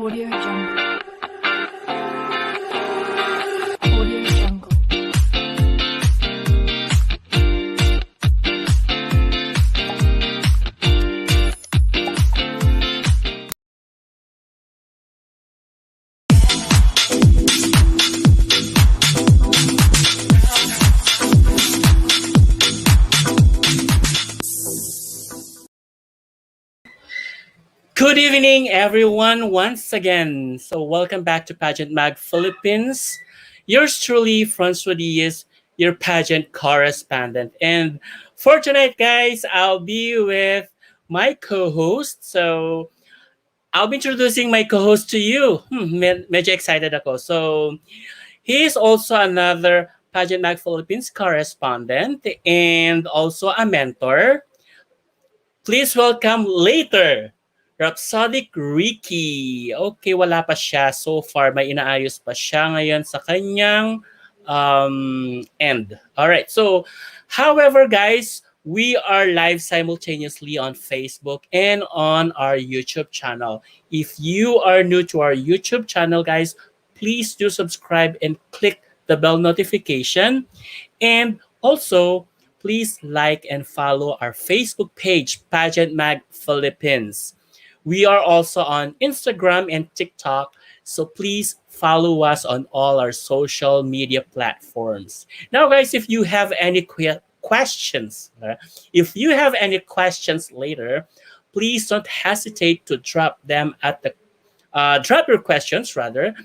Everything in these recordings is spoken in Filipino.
Audio Jungle. Audio Jungle. Good evening, everyone, once again. So, welcome back to Pageant Mag Philippines. Yours truly, Francois Diaz, your pageant correspondent. And for tonight, guys, I'll be with my co host. So, I'll be introducing my co host to you. Medyo excited ako. So, he is also another Pageant Mag Philippines correspondent and also a mentor. Please welcome later, Rhapsodic Ricky. Okay, wala pa siya so far. May inaayos pa siya ngayon sa kanyang end. Alright, so however guys, we are live simultaneously on Facebook and on our YouTube channel. If you are new to our YouTube channel, guys, please do subscribe and click the bell notification. And also, please like and follow our Facebook page, Pageant Mag Philippines. We are also on Instagram and TikTok, so please follow us on all our social media platforms. Now, guys, if you have any questions, later, please don't hesitate to drop them at the drop your questions rather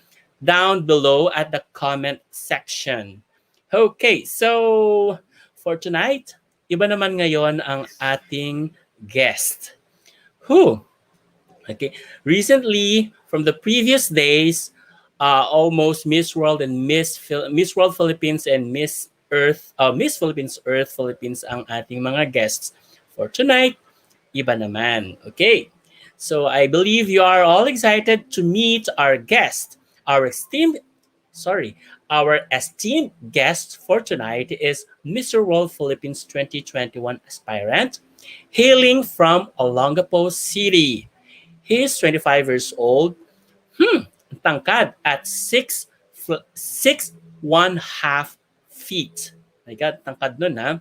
down below at the comment section. Okay, so for tonight, iba naman ngayon ang ating guest. Who? Okay, recently from the previous days, almost Miss World and Miss World Philippines and Miss Philippines Earth Philippines ang ating mga guests. For tonight, iba naman. Okay, so I believe you are all excited to meet our guest. Our esteemed guest for tonight is Mr. World Philippines 2021 aspirant, hailing from Olongapo City. He is 25 years old, tangkad at 6'1.5 feet. My God, tangkad nun ha.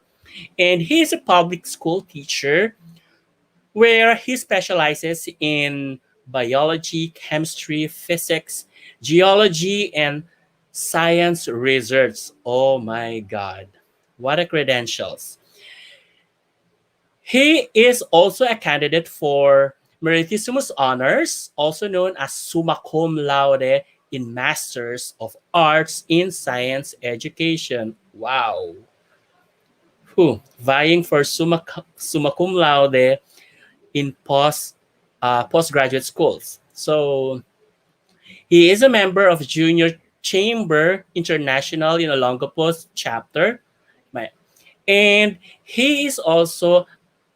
And he is a public school teacher where he specializes in biology, chemistry, physics, geology, and science research. Oh my God. What a credentials. He is also a candidate for Meritissimous Honors, also known as summa cum laude in Masters of Arts in Science Education. Wow. Vying for summa cum laude in postgraduate schools. So he is a member of Junior Chamber International in Olongapo's chapter. And he is also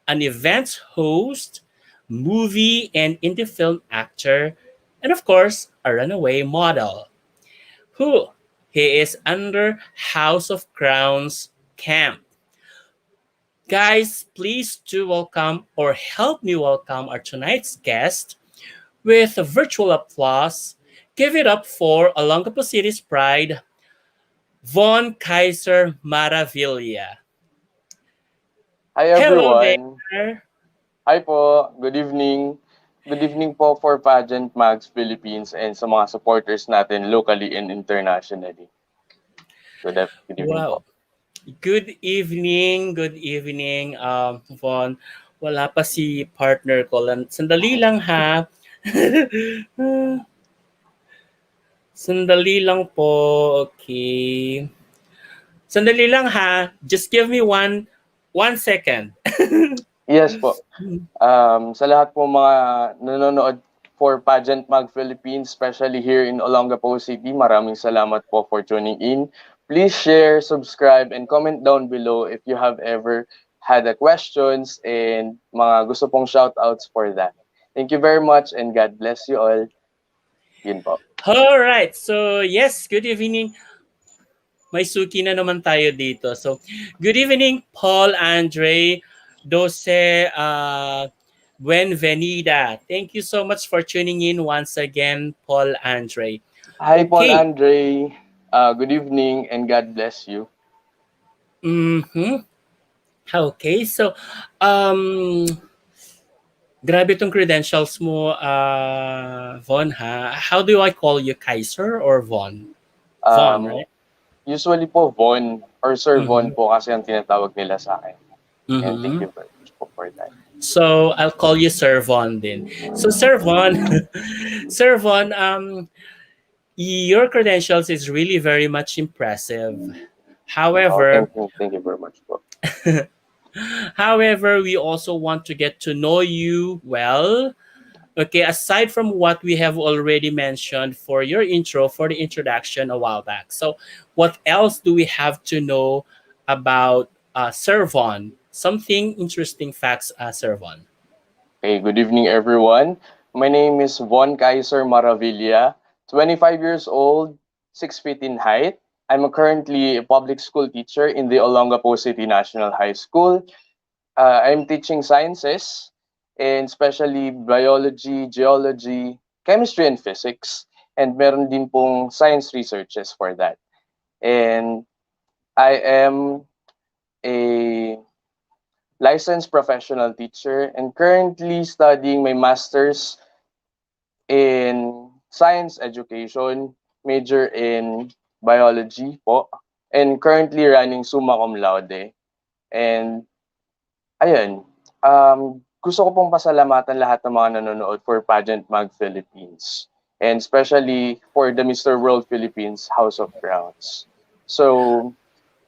an events host, movie and indie film actor, and of course, a runaway model. He is under House of Crowns camp. Guys, please do welcome or help me welcome our tonight's guest with a virtual applause. Give it up for Olongapo City's pride, Von Kaisser Maravilla. Hi Hello everyone. there. Hi po. Good evening. Good evening po for Pageant Mags Philippines and sa mga supporters natin locally and internationally. Good evening Wow. po. Good evening, Von. Wala pa si partner ko. Sandali lang ha. Sandali lang po. Okay. Sandali lang ha. Just give me one second. Yes po. Sa lahat po mga nanonood for Pageant Mag Philippines, especially here in Olongapo City, maraming salamat po for tuning in. Please share, subscribe, and comment down below if you have ever had a questions and mga gusto pong shoutouts for that. Thank you very much and God bless you all. Yun po. All right. So, yes, good evening. May suki na naman tayo dito. So, good evening, Paul Andre Dose Buenvenida. Thank you so much for tuning in once again, Paul Andre. Hi, Paul Okay. Andre. Good evening and God bless you. Mm-hmm. Okay. So, um, grabe tong credentials mo, Von, ha? How do I call you? Kaiser or Von? Von, Um, right? Usually po, Von or Sir Von Mm-hmm. po kasi ang tinatawag nila sa akin. And thank Mm-hmm. you very much po for that. So, I'll call you Sir Von din. So, Sir Von, Sir Von, your credentials is really very much impressive. Oh, However, thank you very much po. however, we also want to get to know you well. Okay, aside from what we have already mentioned for your intro, for the introduction a while back. So, what else do we have to know about Servon? Something interesting facts, Servon. Okay, good evening, everyone. My name is Von Kaisser Maravilla, 25 years old, 6 feet in height. I'm currently a public school teacher in the Olongapo City National High School. I'm teaching sciences, and especially biology, geology, chemistry, and physics. And meron din pong science researches for that. And I am a licensed professional teacher and currently studying my master's in science education, major in biology po, and currently running summa cum laude. And ayun, gusto ko pong pasalamatan lahat ng mga nanonood for Pageant Mag Philippines, and especially for the Mr. World Philippines House of Crowns. So,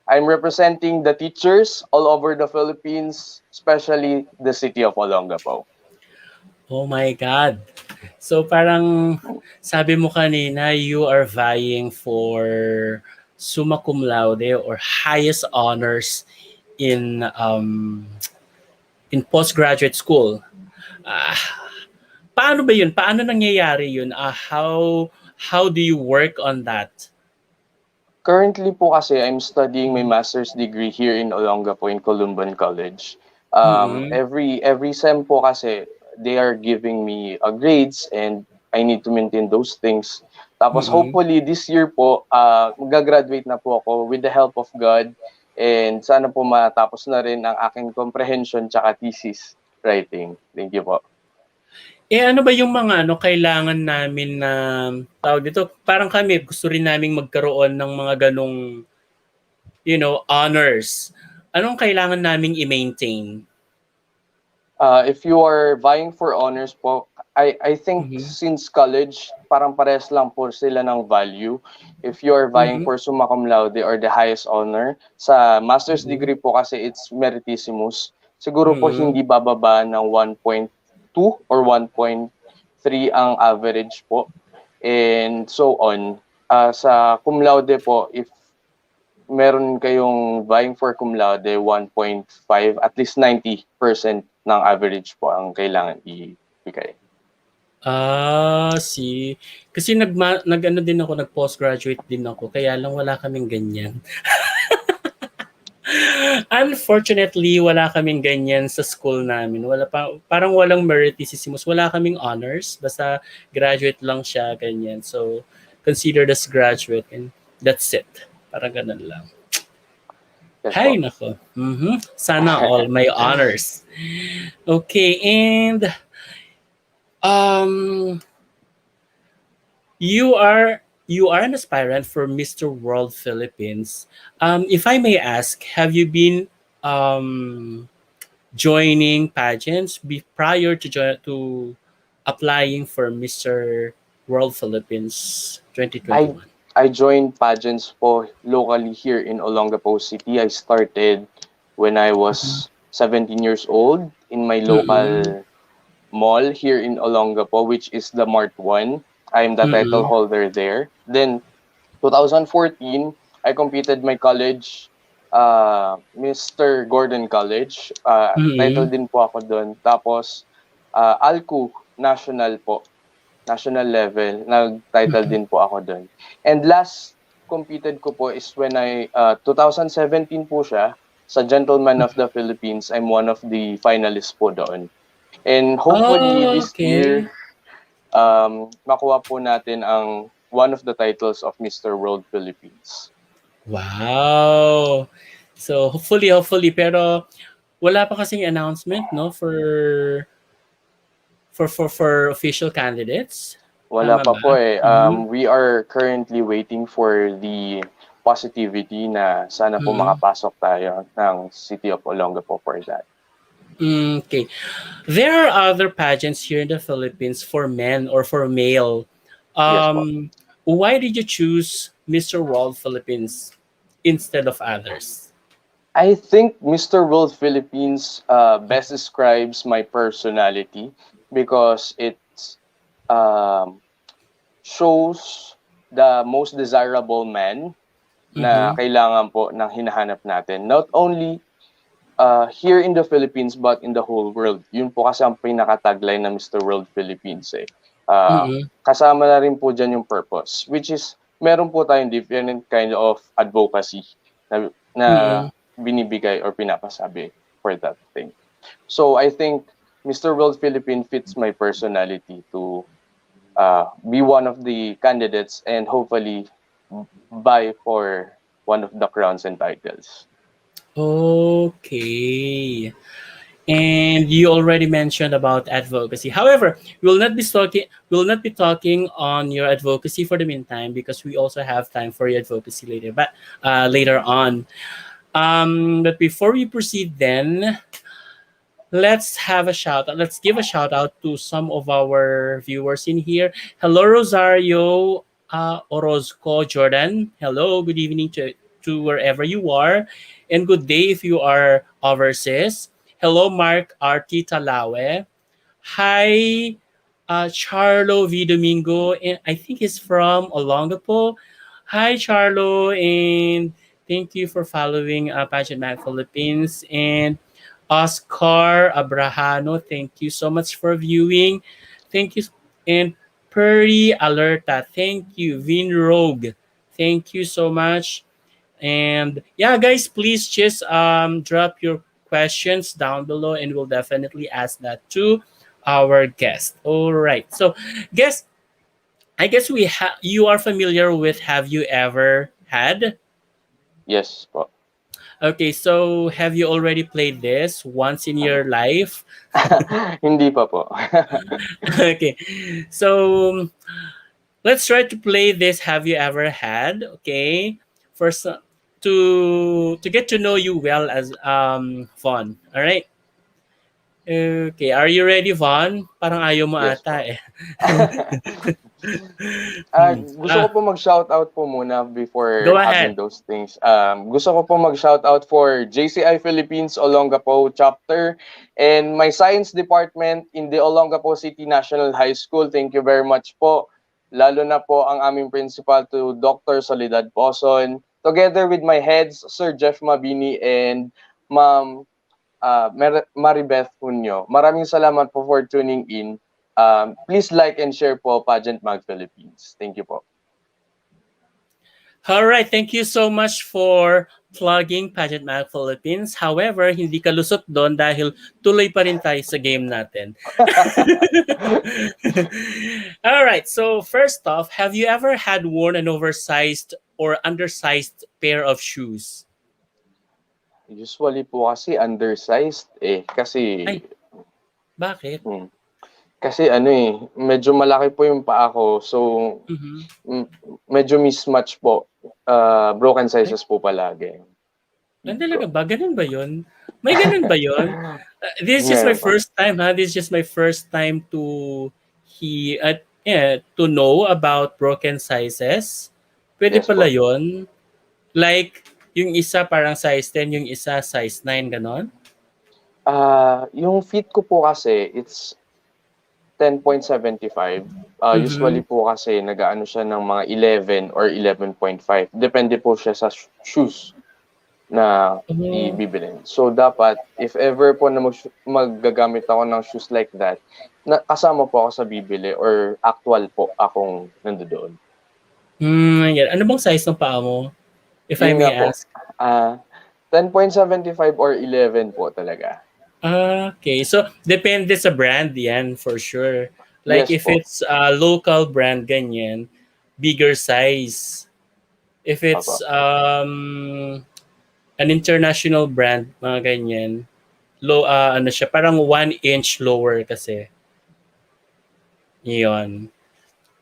I'm representing the teachers all over the Philippines, especially the city of Olongapo. Oh my God. So parang sabi mo kanina, you are vying for summa cum laude or highest honors in postgraduate school. Ah, paano ba yun? Paano nangyayari yun? How do you work on that? Currently po kasi I'm studying my master's degree here in Olongapo in Columban College. Mm-mm. Every sem po kasi they are giving me grades and I need to maintain those things. Tapos Mm-mm. hopefully this year po mag-graduate na po ako with the help of God, and sana po matapos na rin ang aking comprehension tsaka thesis writing. Thank you po. Eh ano ba yung mga kailangan namin na tawag dito? Parang kami gusto rin naming magkaroon ng mga ganong honors. Anong kailangan naming i-maintain? If you are vying for honors po, I think Mhm. since college, parang pares lang po sila ng value. If you are vying Mhm. for summa cum laude or the highest honor, sa master's Mhm. degree po kasi it's meritissimus. Siguro po Mhm. hindi bababa ng 1.2 or 1.3 ang average po. And so on. Sa cum laude po, if meron kayong vying for cum laude, 1.5, at least 90% ng average po ang kailangan ibigay. See. Kasi nag-ano din ako, nag-postgraduate din ako, kaya lang wala kaming ganyan. Unfortunately, wala kaming ganyan sa school namin. Wala pa, parang walang meriticissimus, wala kaming honors, basta graduate lang siya, ganyan. So, considered as graduate and that's it. Parang ganun lang. Yes Hay po. nako. Sana all may honors. Okay, and um you are an aspirant for Mr. World Philippines. If I may ask, have you been um joining pageants prior to applying for Mr. World Philippines I 2021? I joined pageants po locally here in Olongapo City. I started when I was 17 years old in my Mm-mm. local mall here in Olongapo, which is the Mart 1. I'm the title Mm-mm. holder there. Then 2014, I competed my college, Mr. Gordon College. Title Mm-mm. din po ako doon. Tapos, ALCU National po, national level, nag-title din po ako doon. And last competed ko po is when 2017 po siya, sa Gentleman of the Philippines. I'm one of the finalists po doon. And hopefully Oh, this year, okay. makuha po natin ang one of the titles of Mr. World Philippines. Wow. So hopefully pero wala pa kasing announcement no for official candidates. Wala Tama pa ba? po eh. Mhm. We are currently waiting for the positivity na sana po Mhm. makapasok tayo ng City of Olongapo for that. Okay. There are other pageants here in the Philippines for men or for male. Yes po. Why did you choose Mr. World Philippines instead of others? I think Mr. World Philippines best describes my personality because it um, shows the most desirable man na Mm-hmm. kailangan po ng hinahanap natin. Not only here in the Philippines but in the whole world. Yun po kasi ang pinaka-tagline ng Mr. World Philippines eh. Mm-hmm. Kasama na rin po dyan yung purpose, which is meron po tayong different kind of advocacy na Mm-hmm. binibigay or pinapasabi for that thing. So I think Mr. World Philippine fits my personality to be one of the candidates and hopefully vie for one of the crowns and titles. Okay. And you already mentioned about advocacy. However, we will not be talking on your advocacy for the meantime because we also have time for your advocacy later, but later on. But before we proceed, then let's have a shout out. Let's give a shout out to some of our viewers in here. Hello, Rosario Orozco Jordan. Hello, good evening to wherever you are, and good day if you are overseas. Hello, Mark Arti Talawe. Hi, Charlo V. Domingo. And I think he's from Olongapo. Hi, Charlo, and thank you for following Pageant Mag Philippines. And Oscar Abrahano, thank you so much for viewing. Thank you. And Puri Alerta, thank you. Vin Rogue, thank you so much. And yeah, guys, please just drop your questions down below and we'll definitely ask that to our guest. All right. So, guess I guess you are familiar with Have You Ever Had? Yes po. Okay, so have you already played this once in your life? Hindi pa po. Okay. So, let's try to play this Have You Ever Had? Okay. First to get to know you well as Vaughn. All right. Okay, are you ready, Vaughn? Parang ayaw mo Yes ata po. eh. Hmm. Gusto ko po mag-shoutout po muna before Go having ahead. those things. Gusto ko po mag-shoutout for JCI Philippines Olongapo chapter and my science department in the Olongapo City National High School. Thank you very much po. Lalo na po ang aming principal to Dr. Soledad Poson. Together with my heads, Sir Jeff Mabini and Ma'am Maribeth Hunyo. Maraming salamat po for tuning in. Please like and share po Pageant Mag Philippines. Thank you po. All right, thank you so much for plugging Pageant Mag Philippines. However, hindi ka lusot doon dahil tuloy pa rin tayo sa game natin. All right, so first off, have you ever had worn an oversized or undersized pair of shoes? Usually po kasi undersized eh. Kasi, Ay, bakit? hmm, kasi ano eh, medyo malaki po yung paa ko. So, Mhm. medyo mismatch po. Broken Ay, sizes po palagi. talaga ba? Ganun ba yun? May ganun ba yun? This is just my Meron po. first time, ha? This is just my first time to know about broken sizes. Pwede Yes pala po. yun. Like, yung isa parang size 10, yung isa size 9, ganon? Yung feet ko po kasi, it's 10.75. Mhm. Usually po kasi nag-aano siya ng mga 11 or 11.5. Depende po siya sa shoes na Oh. ibibilin. So dapat if ever po na maggagamit ako ng shoes like that, kasama po ako sa bibili or actual po akong nandoon. Yan. Ano bang size ng paa mo? If I Yun may nga po. ask. 10.75 or 11 po talaga. Okay. So, depende sa brand yan for sure. Like Yes if po. it's a local brand, ganyan, bigger size. If it's Opo. an international brand, mga ganyan, low, ano siya, parang 1 inch lower kasi. Yun.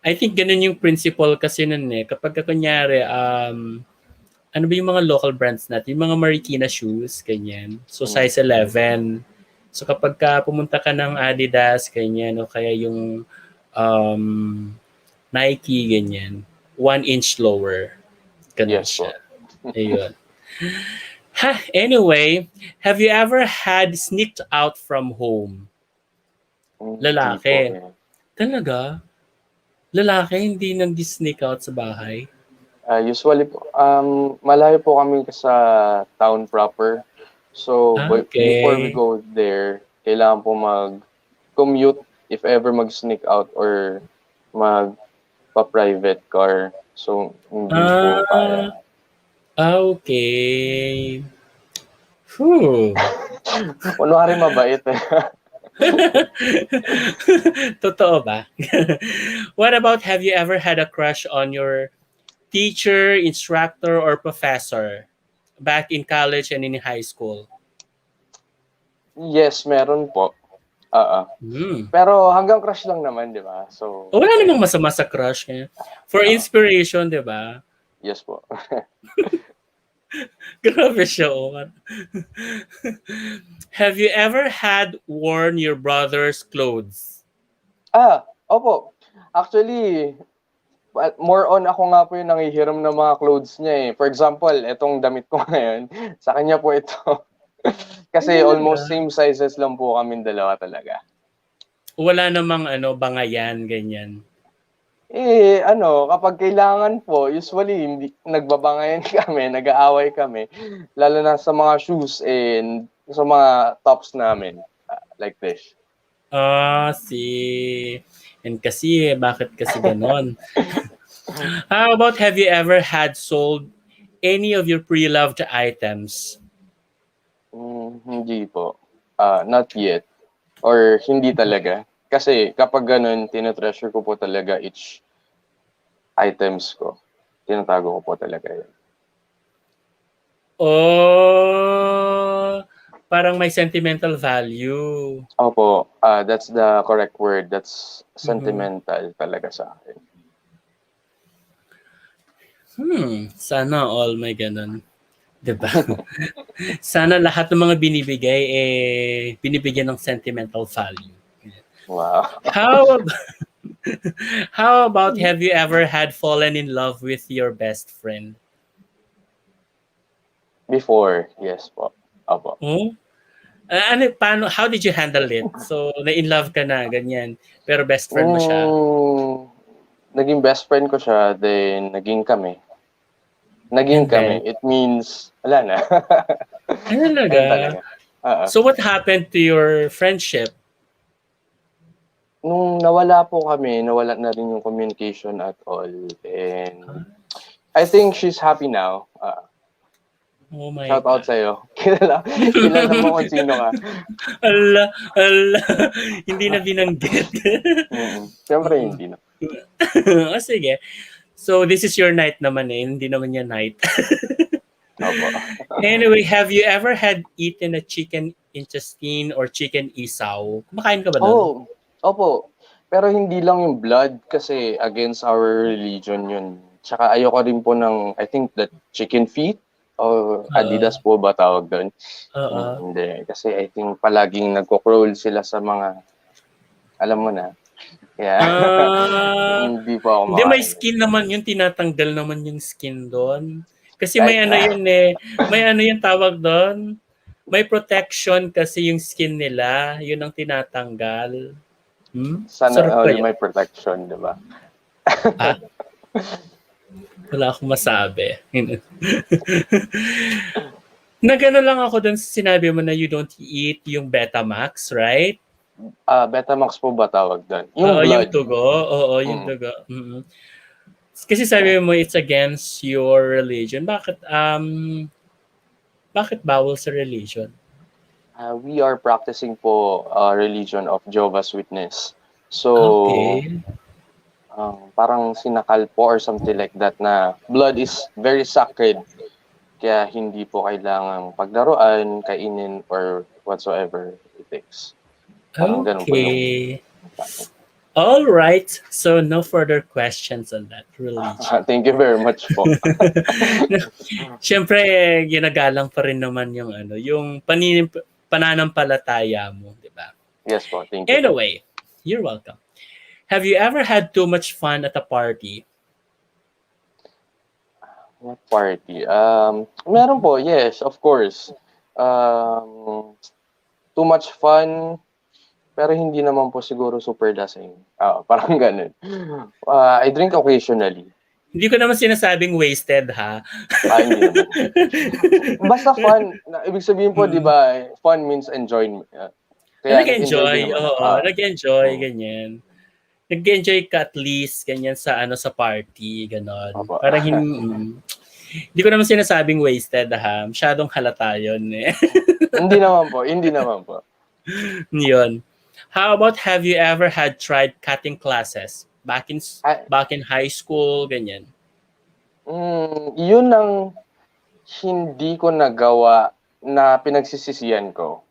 I think ganun yung principle kasi nun eh. Kapag kunyari, ano ba yung mga local brands natin? Yung mga Marikina shoes, ganyan. So, Mm. size 11. So, kapag ka pumunta ka ng Adidas, ganyan, o kaya yung um, Nike, ganyan, 1 inch lower. Ganun Yes po. siya. Ayun. Ha, anyway, have you ever had sneaked out from home? Hindi po Lalaki. eh. Talaga? Lalaki, hindi nag-sneak out sa bahay? Usually po, malayo po kami sa town proper. So, before we Okay. go there, kailangan po mag-commute if ever mag-sneak out or mag-pa-private car. So, hindi po kaya. Ah, okay. Whew. Kunwari mabait eh. Totoo ba? What about have you ever had a crush on your teacher, instructor, or professor back in college and in high school? Yes, meron po. Hmm. Pero hanggang crush lang naman, di ba? So, Wala okay namang lang. masama sa crush. Eh. For Ah, inspiration, di ba? yes po. Grabe siya, Omar. Have you ever had worn your brother's clothes? Opo. Actually, more on ako nga po yung nangihiram ng mga clothes niya eh. For example, etong damit ko ngayon, sa kanya po ito. Ay, Kasi talaga? almost same sizes lang po kaming dalawa talaga. Wala namang bangayan, ganyan. Kapag kailangan po, usually hindi nagbabangayan kami, nag-aaway kami, lalo na sa mga shoes and sa mga tops namin, like this. See. And kasi, bakit kasi ganon? How about have you ever had sold any of your pre-loved items? Hindi po. Not yet. Or hindi talaga. Kasi kapag ganun, tinetreasure ko po talaga each items ko. Tinatago ko po talaga yun. Oh, parang may sentimental value. Opo, that's the correct word. That's Mhm. sentimental talaga sa akin. Sana all may ganun. 'Di ba? Sana lahat ng mga binibigay binibigyan ng sentimental value. Wow. How ab- How about have you ever had fallen in love with your best friend? Before, yes po. Opo. Oh? Paano, how did you handle it? So, na-in love ka na, ganyan. Pero best friend mo siya. Naging best friend ko siya, then naging kami. And then, It means, wala na. ay talaga. Ayun talaga. So, what happened to your friendship? Nung nawala po kami, nawala na rin yung communication at all. And I think she's happy now. Oh my Shout out God. sa'yo. Kilala mo kung sino ka. Ala, ala. Hindi na binanggit. Siyempre hindi na. O sige. So, this is your night naman eh. Hindi naman niya night. Opo. Anyway, have you ever had eaten a chicken intestine or chicken isaw? Kumakain ka ba nun? Opo. Pero hindi lang yung blood kasi against our religion yun. Tsaka ayoko rin po ng, I think, the chicken feet o Adidas po ba tawag doon? Hindi. Kasi I think palaging nagko-crawl sila sa mga, alam mo na. Kaya, hindi po ako Hindi, may makain. skin naman yun. Tinatanggal naman yung skin doon. Kasi Kahit may ano yun eh. May ano yung tawag doon. May protection kasi yung skin nila. Yun ang tinatanggal. Sana Sarap all kaya. may protection, di ba? Ah? Wala akong masabi. Nagano lang ako dun sa sinabi mo na you don't eat yung Betamax, right? Betamax po ba tawag doon? Yung Oo, yung blood. dugo. Oo, yung dugo. Kasi sabi mo it's against your religion. Bakit bawal sa religion? We are practicing po religion of Jehovah's Witness. So, Okay. parang sinakal po or something like that na blood is very sacred. Kaya hindi po kailangang paglaruan, kainin, or whatsoever it takes. Parang ganun po yung Okay. All right. So no further questions on that religion. Thank you very much po. Siyempre, ginagalang pa rin naman yung yung pananampalataya mo, di ba? Yes po, thank you po. Anyway, you're welcome. Have you ever had too much fun at a party? What party? Meron po, yes, of course. Too much fun, pero hindi naman po siguro super lasing. Parang ganun. I drink occasionally. Hindi ko naman sinasabing wasted, ha? Hindi naman. Basta fun. Ibig sabihin po, di ba, fun means enjoyment. Kaya Nag-enjoy, din naman. oo. Nag-enjoy, ganyan. Nag-enjoy ka at least, ganyan sa sa party, ganon. Opo. Parang hindi ko naman sinasabing wasted, ha? Masyadong halata yun, eh. Hindi naman po. Yun. How about, have you ever had tried cutting classes back in high school, ganyan? Yun ang hindi ko nagawa na pinagsisisihan ko.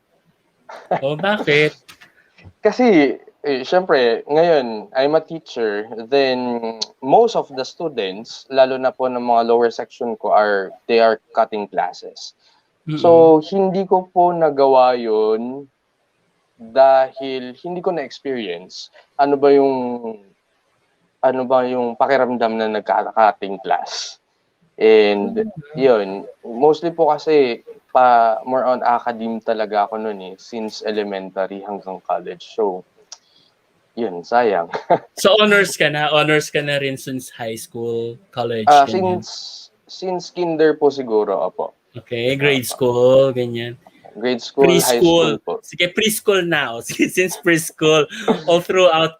Oh, bakit? Kasi, syempre, ngayon, I'm a teacher, then most of the students, lalo na po ng mga lower section ko, they are cutting classes. Mm-mm. So, hindi ko po nagawa yun dahil hindi ko na-experience ano ba yung pakiramdam na nagka-cutting class. And yun, mostly po kasi more on academe talaga ako noon since elementary hanggang college. So, yun, sayang. So honors ka na rin since high school, college, ganyan. Since kinder po siguro, opo. Okay, grade school, ganyan. Grade school, high school po. Sige, preschool na. Sige, since preschool, all throughout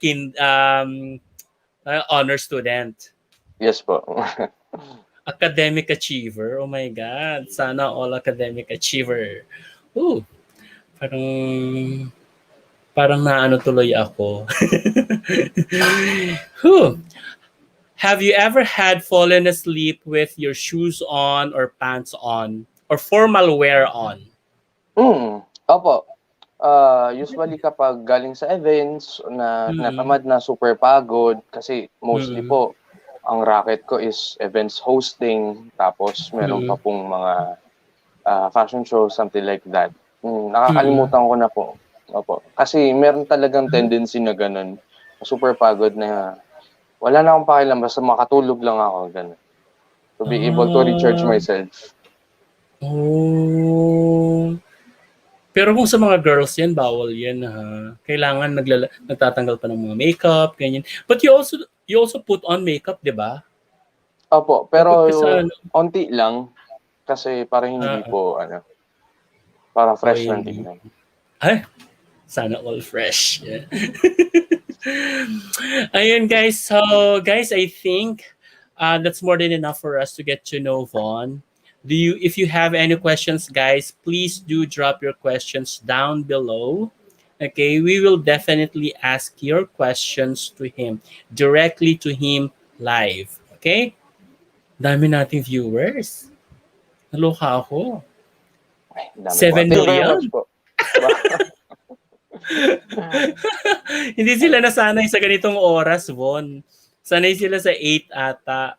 honor student. Yes po. Academic achiever. Oh my God. Sana all academic achiever. Ooh. Parang naano tuloy ako. Have you ever had fallen asleep with your shoes on or pants on or formal wear on? Opo. Usually kapag galing sa events na natamad na, super pagod kasi mostly po ang racket ko is events hosting, tapos meron pa pong mga fashion shows, something like that. Nakakalimutan ko na po. Opo. Kasi meron talagang tendency na ganun. Super pagod na wala na akong pakialam, basta makatulog lang ako. Ganun. To be able to recharge myself. Oh. Pero kung sa mga girls yan, bawal yan, ha. Kailangan nagtatanggal pa ng mga makeup, ganyan. But you also put on makeup, di ba? Opo, pero onti lang kasi parang hindi po para fresh lang tingnan. Ay, sana all fresh. Yeah. Ayun guys, so guys, I think that's more than enough for us to get to know Von. If you have any questions, guys, please do drop your questions down below. Okay, we will definitely ask your questions to him, directly to him live. Okay? Dami nating viewers. Naloka ako. 7 million. Hindi sila nasanay sa ganitong oras, Von. Sanay sila sa 8 ata.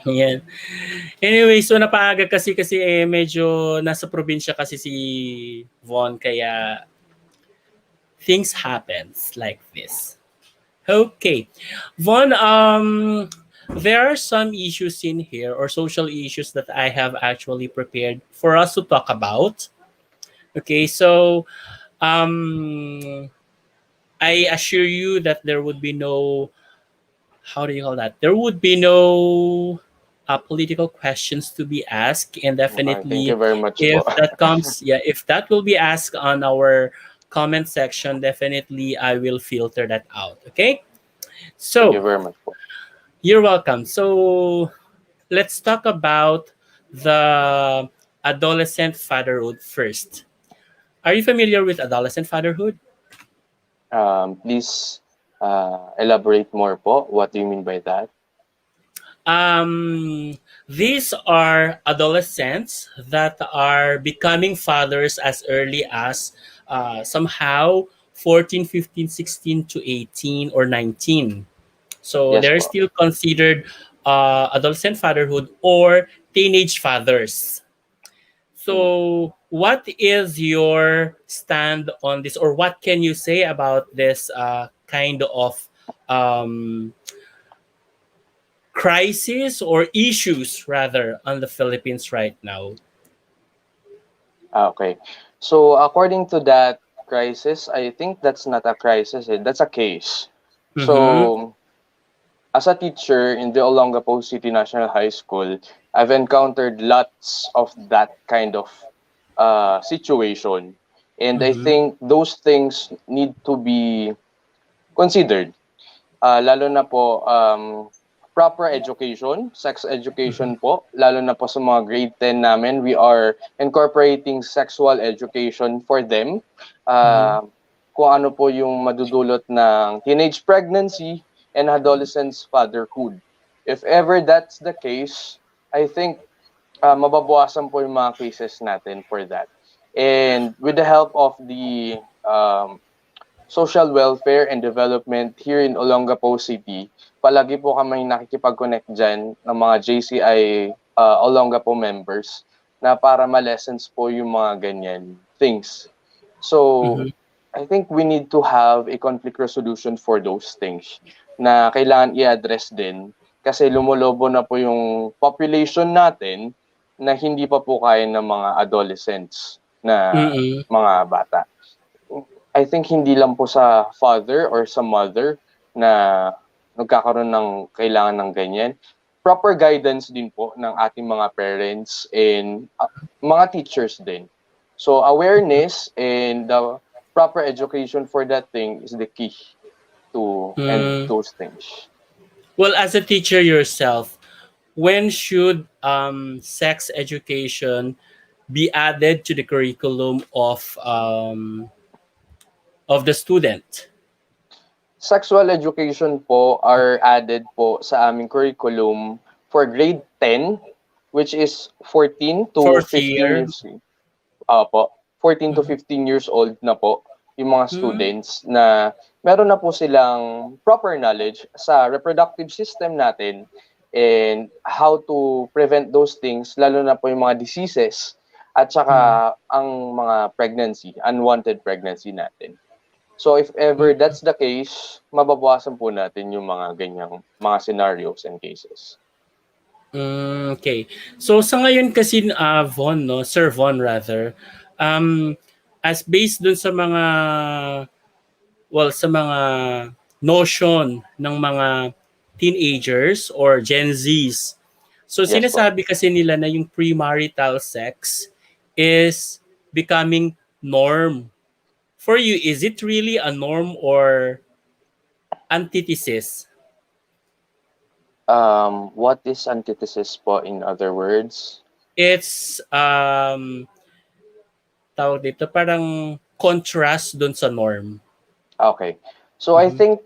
Yan. Anyway, so napaaga kasi medyo nasa probinsya kasi si Von, kaya things happens like this. Okay. Von, there are some issues in here or social issues that I have actually prepared for us to talk about. Okay, so I assure you that there would be no, how do you call that? There would be no political questions to be asked, and definitely, thank you very much if po. that comes, if that will be asked on our comment section, definitely I will filter that out. Okay, so thank you very much po. You're welcome. So let's talk about the adolescent fatherhood first. Are you familiar with adolescent fatherhood? Please elaborate more po. What do you mean by that? Um, these are adolescents that are becoming fathers as early as somehow 14, 15, 16 to 18 or 19. So Yes they're po. still considered adolescent fatherhood or teenage fathers. Mm. So, what is your stand on this, or what can you say about this kind of um, crisis or issues, rather, on the Philippines right now? Okay. So according to that crisis, I think that's not a crisis. That's a case. Mm-hmm. So as a teacher in the Olongapo City National High School, I've encountered lots of that kind of situation. And I Mm-hmm. think those things need to be considered. Lalo na po proper education, sex education po, lalo na po sa mga grade 10 namin, we are incorporating sexual education for them. Mm-hmm. Kung ano po yung madudulot ng teenage pregnancy and adolescent's fatherhood. If ever that's the case, I think mababawasan po yung mga cases natin for that. And with the help of the social welfare and development here in Olongapo City, palagi po kami nakikipag-connect dyan ng mga JCI Olongapo members na para ma-lessons po yung mga ganyan things. So, Mm-hmm. I think we need to have a conflict resolution for those things na kailangan i-address din kasi lumulobo na po yung population natin na hindi pa po kaya ng mga adolescents na Mm-hmm. mga bata. I think hindi lang po sa father or sa mother na nagkakaroon ng kailangan ng ganyan. Proper guidance din po ng ating mga parents and mga teachers din. So awareness and the proper education for that thing is the key to end Mm. those things. Well, as a teacher yourself, when should sex education be added to the curriculum of the student? Sexual education po are added po sa aming curriculum for grade 10, which is 14 to Fourth 15 year. years. Po, 14 to Mhm. 15 years old na po yung mga Hmm. students na meron na po silang proper knowledge sa reproductive system natin and how to prevent those things, lalo na po yung mga diseases at Hmm. saka ang mga pregnancy, unwanted pregnancy natin. So if ever that's the case, mababawasan po natin yung mga ganyang mga scenarios and cases. Okay. So sa ngayon kasi Von, no, Sir Von rather, um as based dun sa mga sa mga notion ng mga teenagers or Gen Zs. So Yes po. sinasabi kasi nila na yung premarital sex is becoming norm. For you, is it really a norm or antithesis? What is antithesis po in other words? It's tawag dito parang contrast dun sa norm. Okay. So I Mhm. think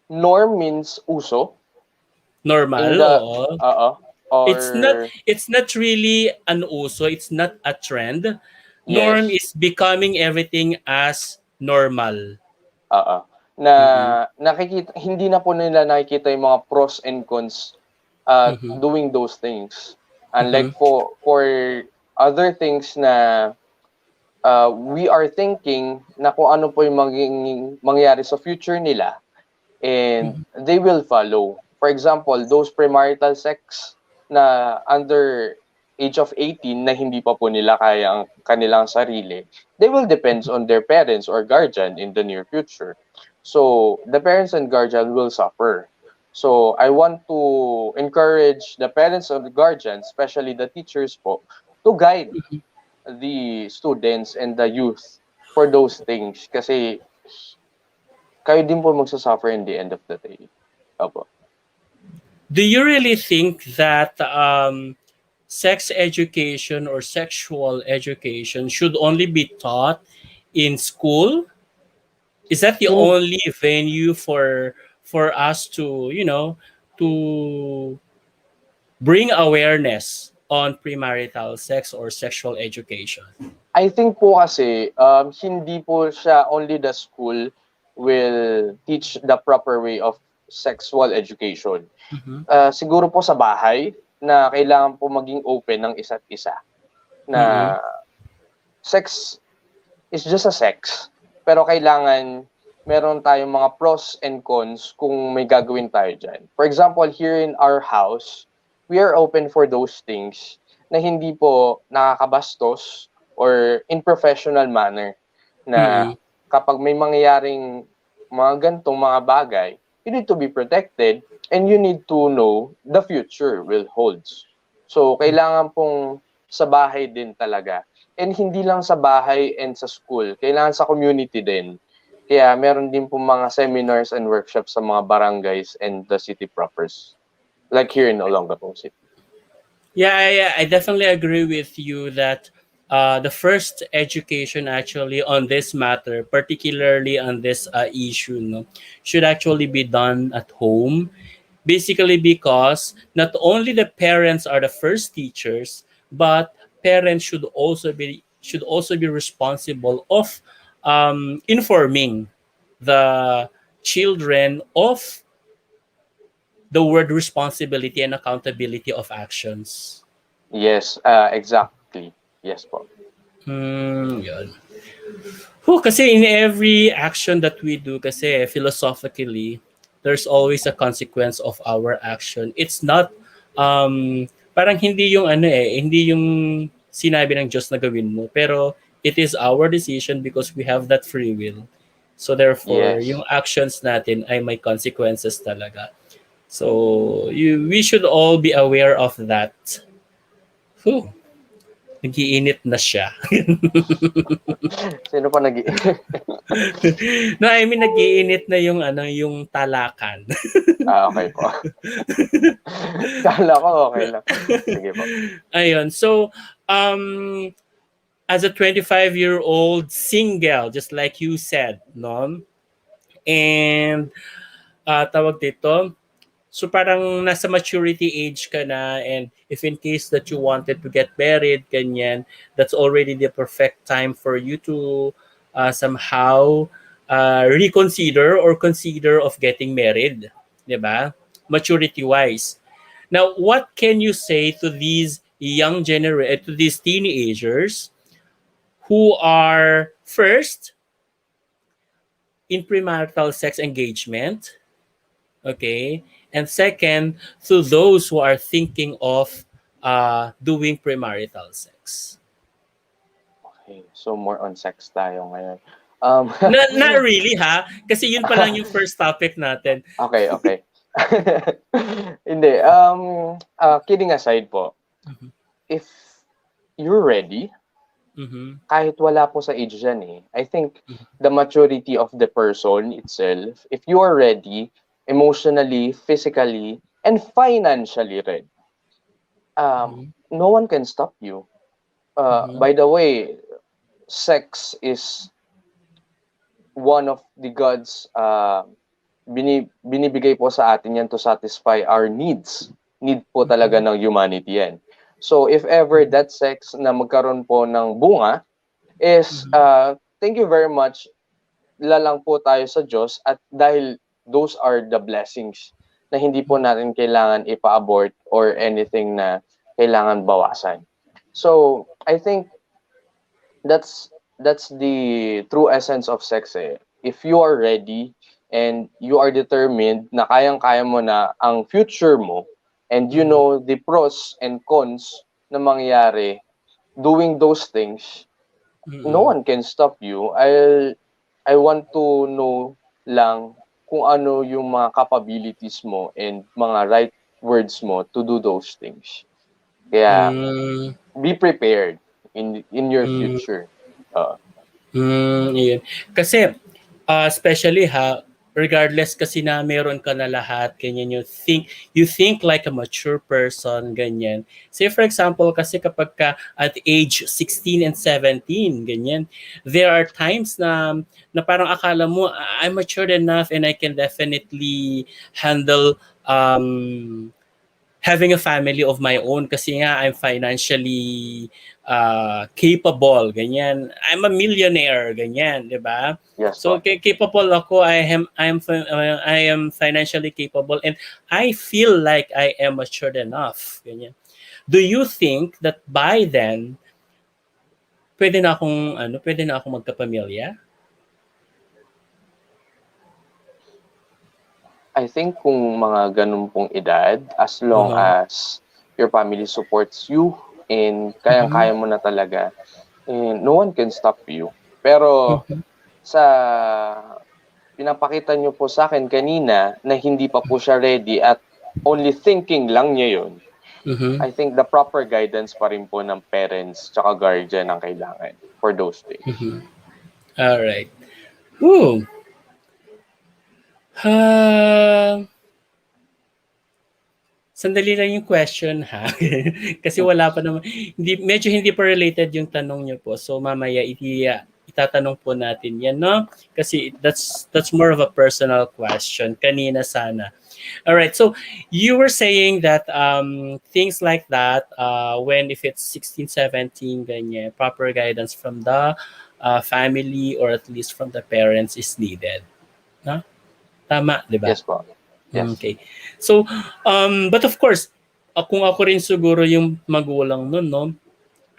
norm means uso Normal, in the oo. It's not or it's not really an uso, it's not a trend. Norm yes, is becoming everything as normal. oo. Na Mm-mm. nakikita hindi na po nila nakikita yung mga pros and cons Mhm. doing those things. Mhm. Unlike for other things na we are thinking na kung ano po yung mangyayari sa future nila and Mhm. they will follow. For example, those premarital sex na under age of 18 na hindi pa po nila kaya ang kanilang sarili, they will depend on their parents or guardian in the near future. So, the parents and guardian will suffer. So, I want to encourage the parents and the guardians, especially the teachers po, to guide the students and the youth for those things kasi kayo din po magsasuffer in the end of the day. Opo. Do you really think that sex education or sexual education should only be taught in school? Is that the Hin- only venue for us to, to bring awareness on premarital sex or sexual education? I think po kasi, hindi po siya only the school will teach the proper way of sexual education. Mhm. Siguro po sa bahay na kailangan po maging open ng isa't isa Mm-mm. na sex is just a sex. Pero kailangan meron tayong mga pros and cons kung may gagawin tayo dyan. For example, here in our house, we are open for those things na hindi po nakakabastos or in professional manner na Mm-mm. kapag may mangyayaring mga gantong mga bagay, you need to be protected and you need to know the future will holds. So, kailangan pong sa bahay din talaga. And hindi lang sa bahay and sa school, kailangan sa community din. Kaya meron din po mga seminars and workshops sa mga barangays and the city propers. Like here in Olongapo City. Yeah, I definitely agree with you that the first education actually on this matter, particularly on this issue, no, should actually be done at home. Basically, because not only the parents are the first teachers, but parents should also be responsible of informing the children of the word responsibility and accountability of actions. Yes, exactly. Yes po. Yun. Kasi in every action that we do, kasi philosophically, there's always a consequence of our action. It's not, parang hindi yung hindi yung sinabi ng Diyos na gawin mo, pero it is our decision because we have that free will. So therefore, Yes. yung actions natin ay may consequences talaga. So we should all be aware of that. Whew. Nagiinit na siya. Sino pa nag No, I mean nagiinit na yung talakan. okay po. Kala ko okay lang. Sige po. Ayun. So, as a 25-year-old single, just like you said, no? And tawag dito, so parang nasa maturity age ka na, and if in case that you wanted to get married, ganyan, that's already the perfect time for you to somehow reconsider or consider of getting married, 'di ba? Maturity wise. Now, what can you say to these to these teenagers who are first in premarital sex engagement, okay, and second to those who are thinking of doing premarital sex? Okay, so more on sex tayo ngayon. Not really ha, kasi yun pa lang yung first topic natin. Okay, okay. Hindi, kidding aside po, Mhm. if you're ready, Mhm. kahit wala po sa age dyan eh, I think the maturity of the person itself, if you are ready, emotionally, physically, and financially ready, no one can stop you. Mhm. By the way, sex is one of the God's binibigay po sa atin yan to satisfy our needs. Need po talaga ng humanity yan. So if ever that sex na magkaroon po ng bunga is thank you very much, lalang po tayo sa Diyos at dahil those are the blessings na hindi po natin kailangan ipa-abort or anything na kailangan bawasan. So I think that's the true essence of sex eh. If you are ready and you are determined na kayang-kaya mo na ang future mo and you know the pros and cons na mangyayari doing those things, no one can stop you. I want to know lang kung ano yung mga capabilities mo and mga right words mo to do those things. Kaya be prepared in your future. Yun. Kasi especially ha, regardless kasi na meron ka na lahat, ganyan, you think like a mature person, ganyan. Say for example, kasi kapag ka at age 16 and 17, ganyan, there are times na parang akala mo, I'm matured enough and I can definitely handle having a family of my own kasi nga I'm financially capable, ganyan. I'm a millionaire, ganyan, 'di ba? Yes So po. capable ako, I am financially capable and I feel like I am matured enough, ganyan. Do you think that by then pwede na akong magkapamilya? I think kung mga ganun pong edad, as long Uh-huh. as your family supports you and Mhm. kayang-kaya mo na talaga, and no one can stop you. Pero Mhm. sa pinapakita niyo po sa akin kanina na hindi pa po siya ready at only thinking lang niya yun, Mhm. I think the proper guidance pa rin po ng parents tsaka guardian ang kailangan for those things. Mhm. All right. Ooh. Ha, sandali lang yung question ha. Kasi wala pa naman, medyo hindi pa related yung tanong niyo po. So mamaya itatanong po natin yan, no? Kasi that's more of a personal question. Kanina sana. All right. So you were saying that things like that, when if it's 16, 17, ganyan, proper guidance from the family or at least from the parents is needed. No? Tama, di ba? Yes po. Yes. Okay. So, but of course, kung ako rin siguro yung magulang nun, no,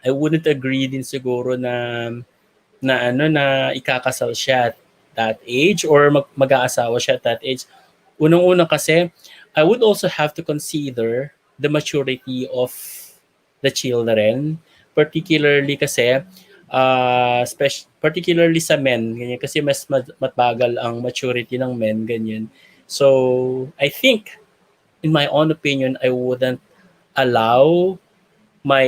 I wouldn't agree din siguro na ikakasal siya at that age or mag-aasawa siya at that age. Unang-una kasi, I would also have to consider the maturity of the children, particularly kasi particularly sa men, ganyan, kasi mas matbagal ang maturity ng men, ganyan. So, I think in my own opinion, I wouldn't allow my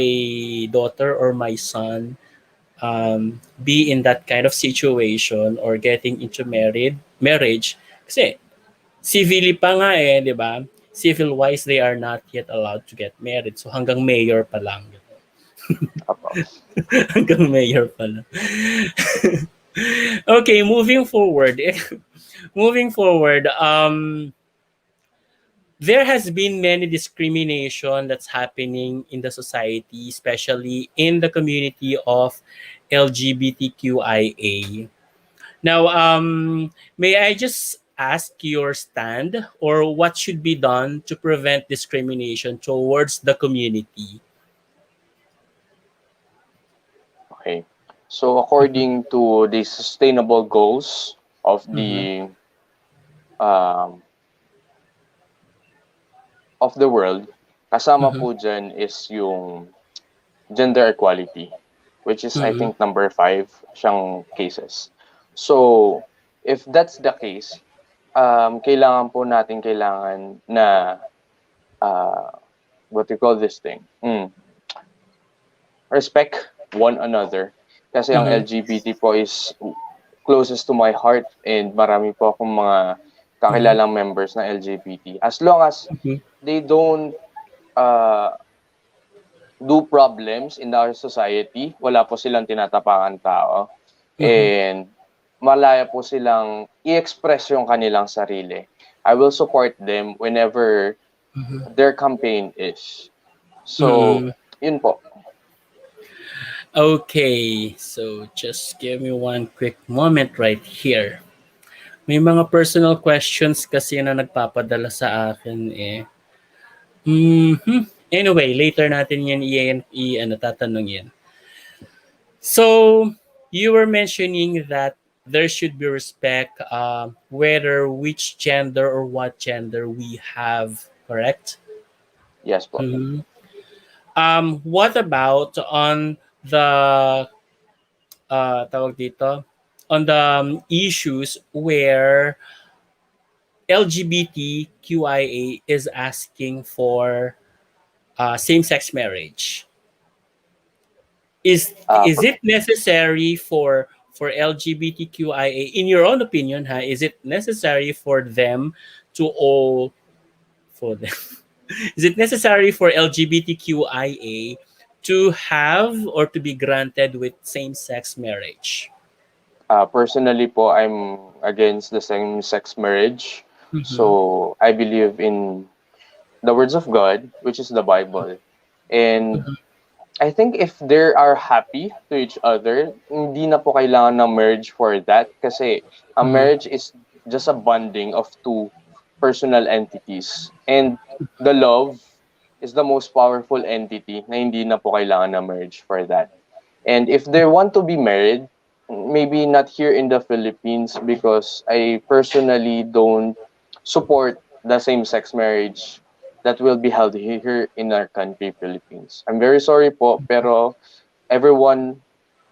daughter or my son be in that kind of situation or getting into marriage. Kasi civilly pa nga eh, di ba? Civil wise, they are not yet allowed to get married. So hanggang mayor pa lang. Apo. Hanggang mayor pa lang. Okay, moving forward. Moving forward, there has been many discrimination that's happening in the society, especially in the community of LGBTQIA. Now, may I just ask your stand or what should be done to prevent discrimination towards the community? Okay. So according to the sustainable goals Mm-hmm. um, of the world, kasama Mm-hmm. po dyan is yung gender equality, which is I Mm-hmm. think number 5 siyang cases. So if that's the case, kailangan na uh, what do you call this thing? Respect one another. Kasi ang Mm-hmm. LGBT po is closest to my heart and marami po akong mga Mm-hmm. kakilalang members na LGBT. As long as they don't uh, do problems in our society, wala po silang tinatapangan tao, Mm-hmm. and malaya po silang i-express yung kanilang sarili. I will support them whenever their campaign is. So, Mm-hmm. yun po. Okay, so just give me one quick moment right here. May mga personal questions kasi na nagpapadala sa akin eh. Anyway, later natin yan tatanong yan. So, you were mentioning that there should be respect whether which gender or what gender we have, correct? Yes po. Mhm. What about on the tawag dito? On the issues where LGBTQIA is asking for same-sex marriage. Is Uh, is for, it necessary for LGBTQIA, in your own opinion, is it necessary for them to all for them? Is it necessary for LGBTQIA to have or to be granted with same-sex marriage? Personally po, I'm against the same-sex marriage. Mm-hmm. So I believe in the words of God, which is the Bible. And I think if they are happy to each other, hindi na po kailangan ng marriage for that kasi a Mm-hmm. marriage is just a bonding of two personal entities. And the love is the most powerful entity na hindi na po kailangan ng marriage for that. And if they want to be married, maybe not here in the Philippines because I personally don't support the same-sex marriage that will be held here in our country, Philippines. I'm very sorry po, pero everyone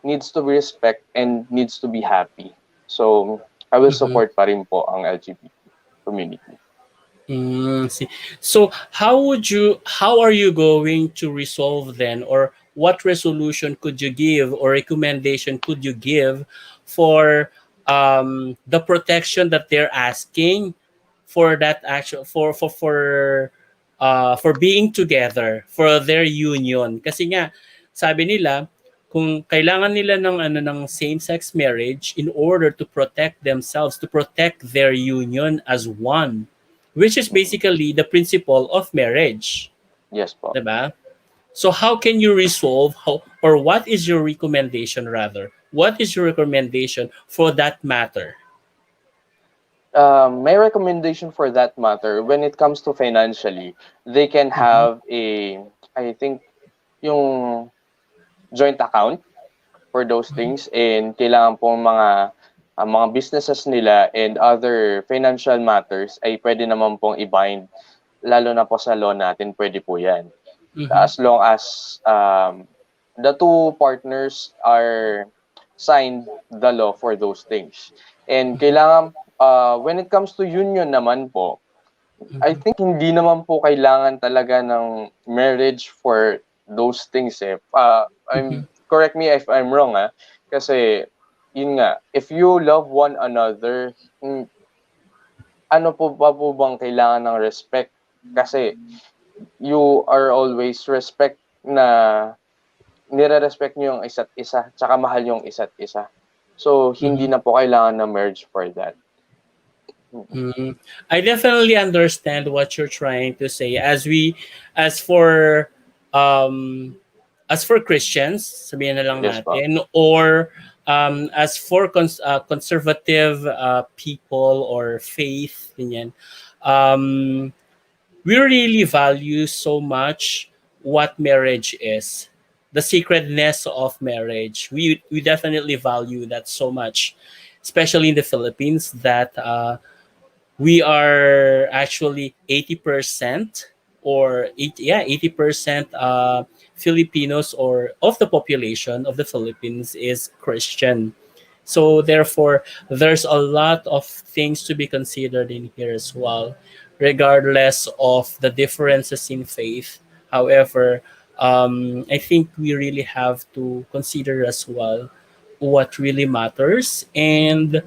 needs to be respect and needs to be happy. So, I will Mm-hmm. support pa rin po ang LGBT community. See. So how are you going to resolve then, or what resolution could you give or recommendation could you give for the protection that they're asking for that action for being together for their union? Kasi nga sabi nila kung kailangan nila ng same-sex marriage in order to protect themselves, to protect their union as one, which is Mhm. basically the principle of marriage, Yes po. 'di ba? So how can you resolve how, or what is your recommendation rather? What is your recommendation for that matter? My recommendation for that matter, when it comes to financially, they can Mhm. have a, I think, yung joint account for those things and kailangan pong mga businesses nila and other financial matters ay pwede naman pong i-bind. Lalo na po sa law natin, pwede po yan. Mhm. As long as the two partners are signed the law for those things. And kailangan, when it comes to union naman po, I think hindi naman po kailangan talaga ng marriage for those things eh. Mhm. Correct me if I'm wrong kasi yun nga, if you love one another, ano po bang kailangan ng respect? Kasi you are always respect na nire-respect niyo yung isa't isa, tsaka mahal yung isa't isa. So, hindi Mhm. na po kailangan ng marriage for that. Mhm. I definitely understand what you're trying to say. As for um, as for Christians, sabihin na lang Yes po. natin, or as for conservative people or faith, ganyan, um, we really value so much what marriage is, the sacredness of marriage. We definitely value that so much, especially in the Philippines, that we are actually 80% or 80% Filipinos, or of the population of the Philippines, is Christian. So therefore there's a lot of things to be considered in here as well, regardless of the differences in faith. However, I think we really have to consider as well what really matters, and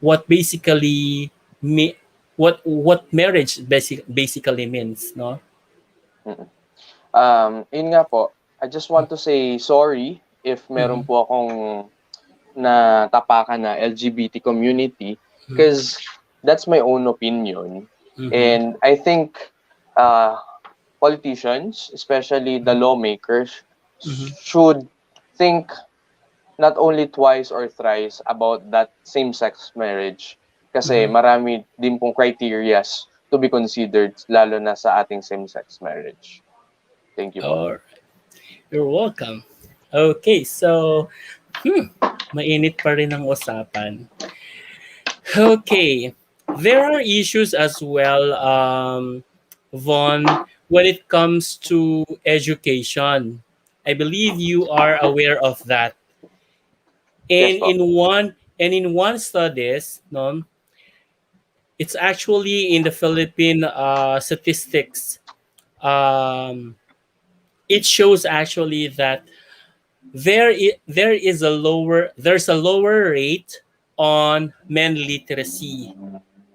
what basically me what marriage basically means, no? Mm. Yun nga po, I just want to say sorry if meron Mhm. po akong natapakan na LGBT community because that's my own opinion. Mhm. And I think uh, politicians, especially the lawmakers, Mhm. should think not only twice or thrice about that same-sex marriage kasi Mhm. marami din pong criterias to be considered lalo na sa ating same-sex marriage. Thank you po. Or you're welcome. Okay, so mainit pa rin ang usapan. Okay, there are issues as well, Von, when it comes to education. I believe you are aware of that. Yes And po. in one studies, no, it's actually in the Philippine statistics. Um, it shows actually that there's a lower rate on men literacy.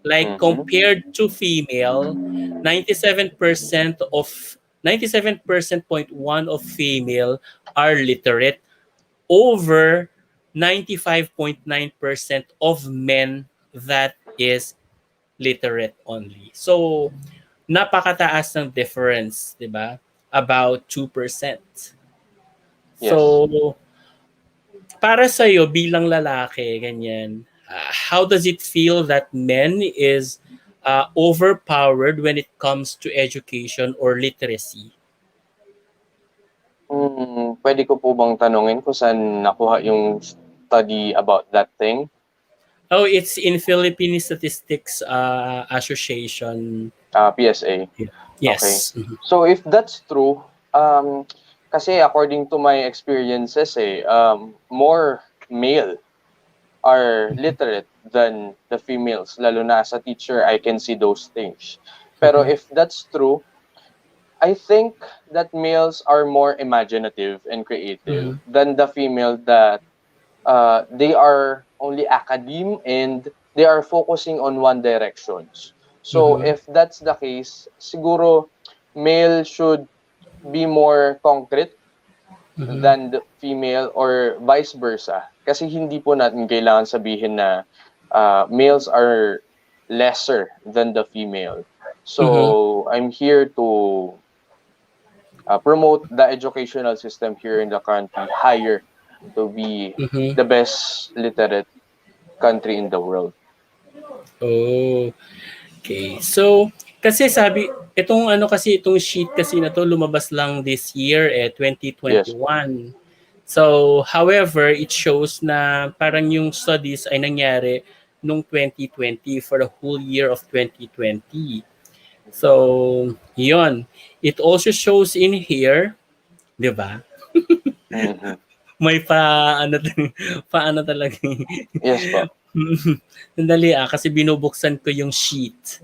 Like Mm-hmm. compared to female, 97% of 97.1 of female are literate over 95.9% of men that is literate only. So napakataas ng difference, 'di ba? About 2%. Yes. So para sa iyo bilang lalaki ganyan, how does it feel that men is overpowered when it comes to education or literacy? Pwede ko po bang tanungin kung saan nakuha yung study about that thing? Oh, it's in Philippine Statistics Association. PSA. Okay. Yes. Mhm. So if that's true, kasi according to my experiences, more male are literate than the females. Lalo na as a teacher, I can see those things. Pero Mhm. if that's true, I think that males are more imaginative and creative Mhm. than the female that they are only academe and they are focusing on one directions. So Mhm. if that's the case, siguro male should be more concrete Mhm. than the female or vice versa. Kasi hindi po natin kailangan sabihin na males are lesser than the female. Mhm. So I'm here to promote the educational system here in the country higher to be Mhm. the best literate country in the world. Oh. Okay. So, kasi sabi, itong sheet kasi na to lumabas lang this year Yes po. 2021. So, however, it shows na parang yung studies ay nangyari nung 2020 for the whole year of 2020. So, yon. It also shows in here, 'di ba? Mhm. May paano talaga. Yes po. Sandali kasi binubuksan ko yung sheet.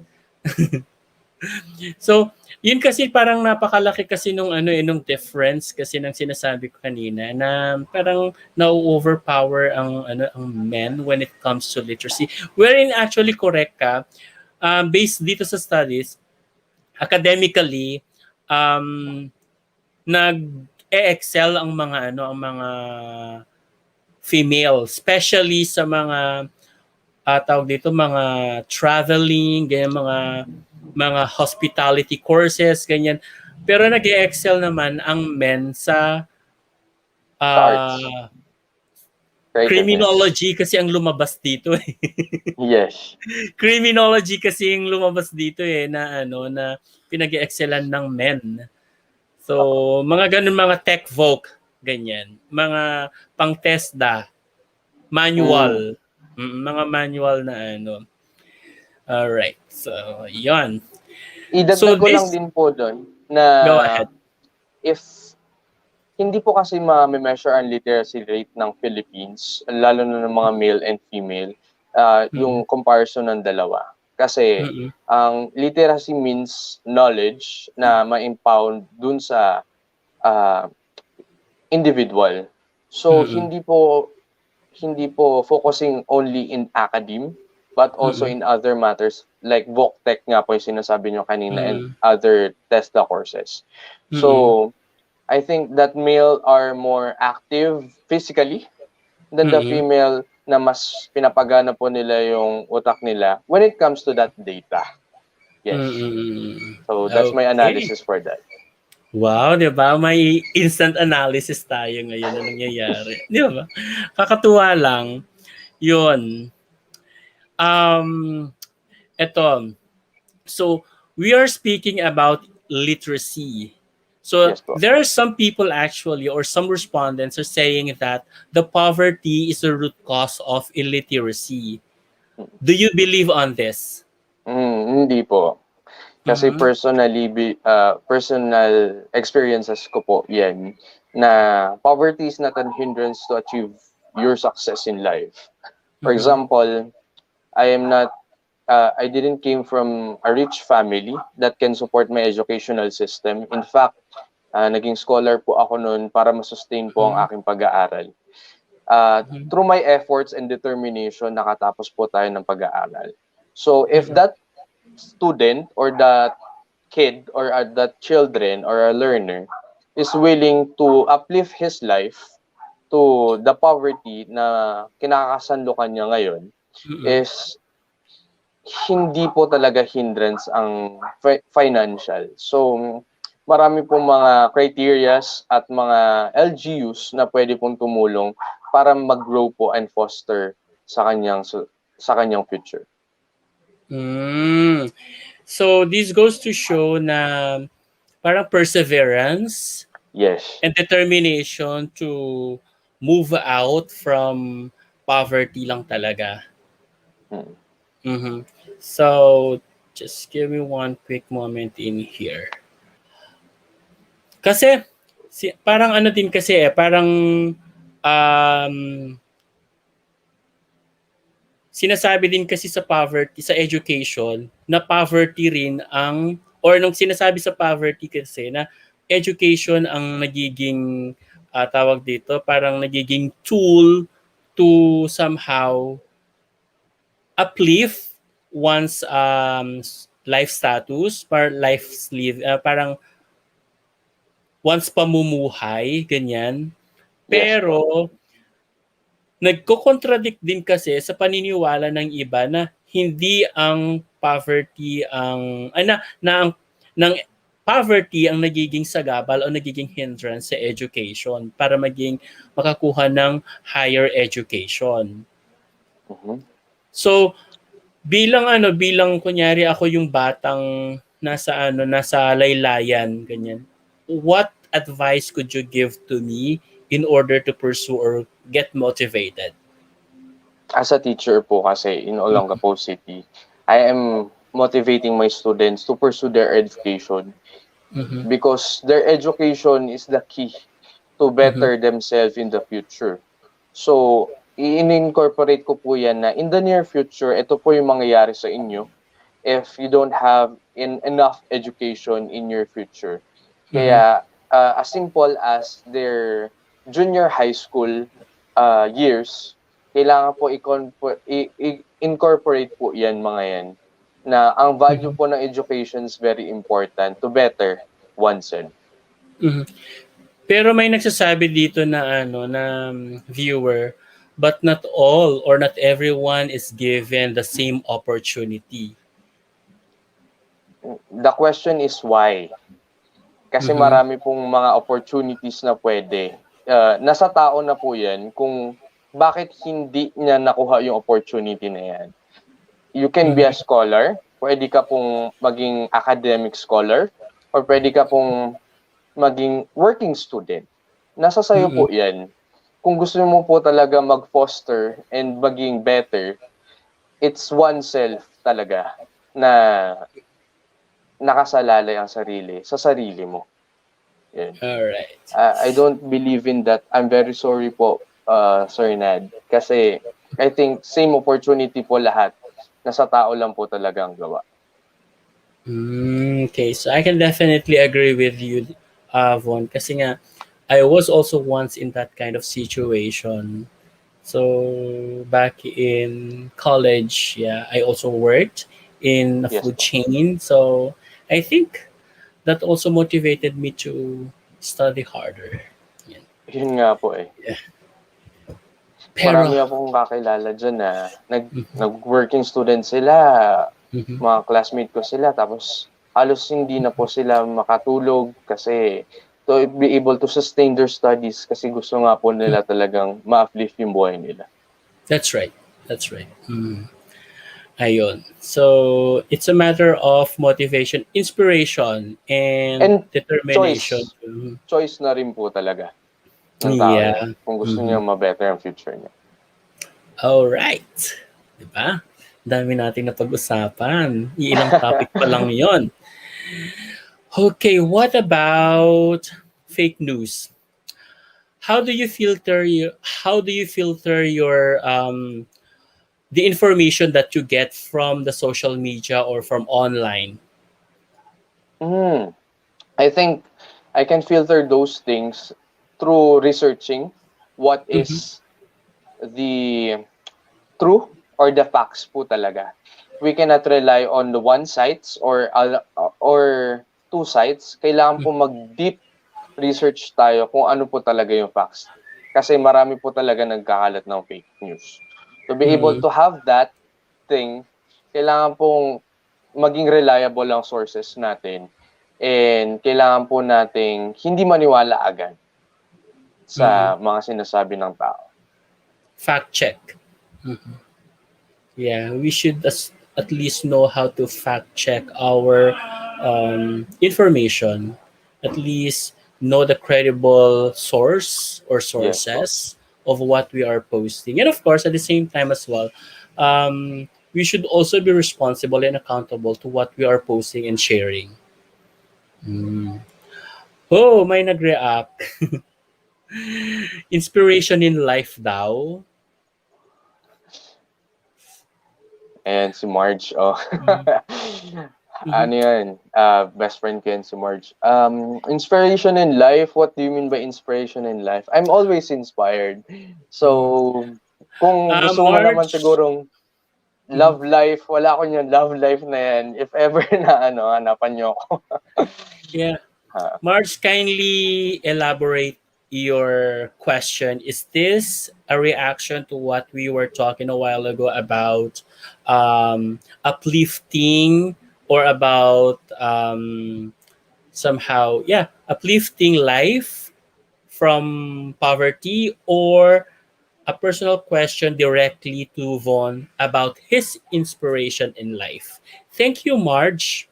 So, yun kasi parang napakalaki kasi nung difference kasi ng sinasabi ko kanina na parang na-overpower ang men when it comes to literacy. Wherein actually correct ka, based dito sa studies, academically, um, nag-excel ang mga female, especially sa mga tawag dito mga traveling, ganyan mga hospitality courses, ganyan. Pero nag-excel naman ang men sa Sa arts. ah, Creativeness. criminology kasi ang lumabas dito eh. Yes. Criminology kasi yung lumabas dito eh na pinag-excellan ng men. So, Oo. mga ganun mga tech voc, ganyan. Mga pang TESDA, Mm. manual. Mga manual na Alright. So, yon. So Idagdag ko lang this, din po doon na go ahead. if hindi po kasi ma-measure ang literacy rate ng Philippines, lalo na ng mga male and female, Mm-mm. yung comparison ng dalawa. Kasi Mm-mm. ang literacy means knowledge na ma-impound dun sa ah, individual. So Mm-mm. hindi po focusing only in academe but also Mm-mm. in other matters like VocTech nga po yung sinasabi nyo kanina and Mm-mm. other TESDA courses. Mm-mm. So I think that male are more active physically than the Mm-mm. female na mas pinapagana po nila yung utak nila when it comes to that data. Yes. Mm-mm. So that's my Okay. analysis for that. Wow, 'di ba? May instant analysis tayo ngayon na nangyayari. 'Di ba? Kakatuwa lang. 'Yun. Um, eto. So, we are speaking about literacy. So, Yes po. there are some people actually, or some respondents are saying that the poverty is the root cause of illiteracy. Do you believe on this? Hindi po. Kasi Mm-hmm. personal experiences ko po yan na poverty is not an hindrance to achieve your success in life. For Mm-hmm. example, I didn't came from a rich family that can support my educational system. In fact, Naging scholar po ako noon para masustain po ang Mhm. aking pag-aaral. Mhm. Through my efforts and determination, nakatapos po tayo ng pag-aaral. So if Mhm. that student or that kid or that children or a learner is willing to uplift his life to the poverty na kinakasanlukan niya ngayon, Mhm. is hindi po talaga hindrance ang financial. So, marami pong mga criterias at mga LGUs na pwede pong tumulong para mag-grow po and foster sa kanyang future. Mm. So this goes to show na parang perseverance Yes. and determination to move out from poverty lang talaga. Hmm. Mhm. So just give me one quick moment in here. Kasi parang ano din kasi parang um, sinasabi din kasi sa poverty, sa education, na poverty rin ang, or nung sinasabi sa poverty kasi na education ang nagiging, tawag dito, parang nagiging tool to somehow uplift one's life status, parang one's pamumuhay, ganyan. Yes po. Pero nagko-contradict din kasi sa paniniwala ng iba na hindi ang poverty ang ang ng poverty ang nagiging sagabal o nagiging hindrance sa education para makakuha ng higher education. Mhm. So bilang kunyari ako yung batang nasa laylayan ganyan. What advice could you give to me in order to pursue or get motivated? As a teacher po kasi in Olongapo City, I am motivating my students to pursue their education Mhm. because their education is the key to Mhm. better themselves in the future. So, in-incorporate ko po yan na in the near future, ito po yung mangyayari sa inyo if you don't have enough education in your future. Mhm. Kaya, as simple as their junior high school years, kailangan po incorporate po yan mga yan na ang value Mhm. po ng education is very important to better oneself. Mhm. Pero may nagsasabi dito na viewer, but not all or not everyone is given the same opportunity. The question is why? Kasi Mhm. marami pong mga opportunities na pwede. Nasa tao na po yan kung bakit hindi niya nakuha yung opportunity na yan. You can be a Mhm. scholar, pwede ka pong maging academic scholar, or pwede ka pong maging working student. Nasa sayo Mhm. po yan. Kung gusto mo po talaga mag-foster and maging better, it's oneself talaga na nakasalalay ang sarili sa sarili mo. Yan. All right. I don't believe in that. I'm very sorry po, Sir Nad. Kasi I think same opportunity po lahat. Nasa tao lang po talaga ang gawa. Okay, so I can definitely agree with you, Von, kasi nga I was also once in that kind of situation. So back in college, yeah, I also worked in a Yes food po. chain. So I think that also motivated me to study harder. Yan. Yun nga po eh. Pero, Marami akong kakilala dyan na mhm, nag-working student sila, mhm, mga classmate ko sila, tapos halos hindi na po sila makatulog kasi to be able to sustain their studies kasi gusto nga po nila talagang ma-uplift yung buhay nila. that's right. That's right. Ayun. So, it's a matter of motivation, inspiration, and And determination. choice. Choice na rin po talaga ng tao yan Yeah. kung gusto niya Mhm. ma-better ang future niya. All right. Diba? Dami nating napag-usapan. Ilang topic pa lang yon. Okay, what about fake news? How do you filter your the information that you get from the social media or from online? Mm. I think I can filter those things through researching what Mhm. is the true or the facts po talaga. We cannot rely on the one sites or two sites. Kailangan po mag-deep research tayo kung ano po talaga yung facts. Kasi marami po talaga nagkakalat ng fake news. To be able Mhm. to have that thing, kailangan pong maging reliable ang sources natin and kailangan po nating hindi maniwala agad Mhm. sa mga sinasabi ng tao. Fact check. Yeah, we should at least know how to fact check our information. At least know the credible source or Yes po. sources of what we are posting. And of course, at the same time as well, we should also be responsible and accountable to what we are posting and sharing. Mm. Oh, may nag-react. Inspiration in life daw. And si Marge, oh. Mhm. Ano yan? Best friend ko yan si Marge. Inspiration in life? What do you mean by inspiration in life? I'm always inspired. Mhm. So, kung gusto mo naman March. sigurong Mhm. love life, wala ko yung love life na yan. If ever na hanapan nyo ako. Yeah. Ha. Marge, kindly elaborate your question. Is this a reaction to what we were talking a while ago about uplifting or about somehow, yeah, uplifting life from poverty, or a personal question directly to Vaughn about his inspiration in life? Thank you, Marge.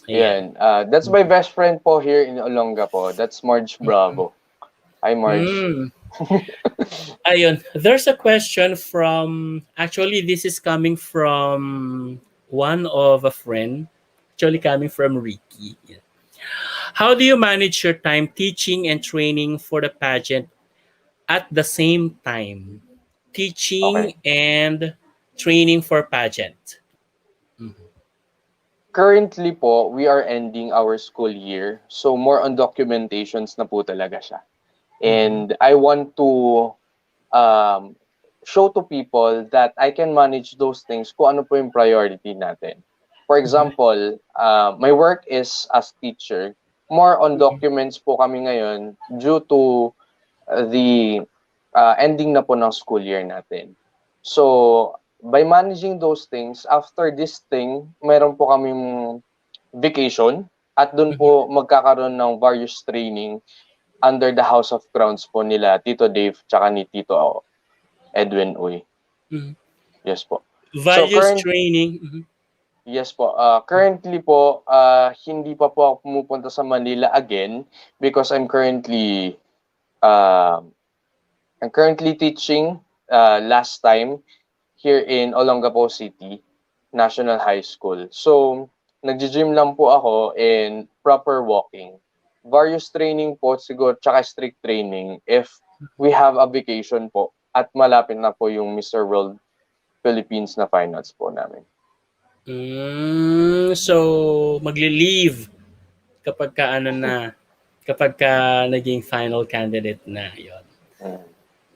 Ayan. Yan. That's my best friend po here in Olonga po. That's Marge Bravo. Hi, Marge. Mm. Ayun, there's a question from, actually this is coming from one of a friend, actually coming from Ricky. Yeah. How do you manage your time teaching and training for the pageant at the same time? Teaching Okay. and training for pageant. Currently po, we are ending our school year. So, more on documentations na po talaga siya. Mhm. And I want to um, show to people that I can manage those things kung ano po yung priority natin. For Mhm. example, my work is as teacher. More on Mhm. documents po kami ngayon due to the ending na po ng school year natin. So, by managing those things, after this thing, meron po kaming vacation at doon Mhm. po magkakaroon ng various training under the House of Crowns po nila Tito Dave tsaka ni Tito Edwin Uy. Mhm. Yes po. So Values training. Mhm. yes po, currently po hindi pa po ako pumupunta sa Manila again because uh, I'm currently teaching last time here in Olongapo City National High School. So nagji-gym lang po ako and proper walking. Various training po siguro tsaka strict training if we have a vacation po at malapit na po yung Mr. World Philippines na finals po namin. So, magli-leave kapag ka ano na, kapag ka naging final candidate na yon.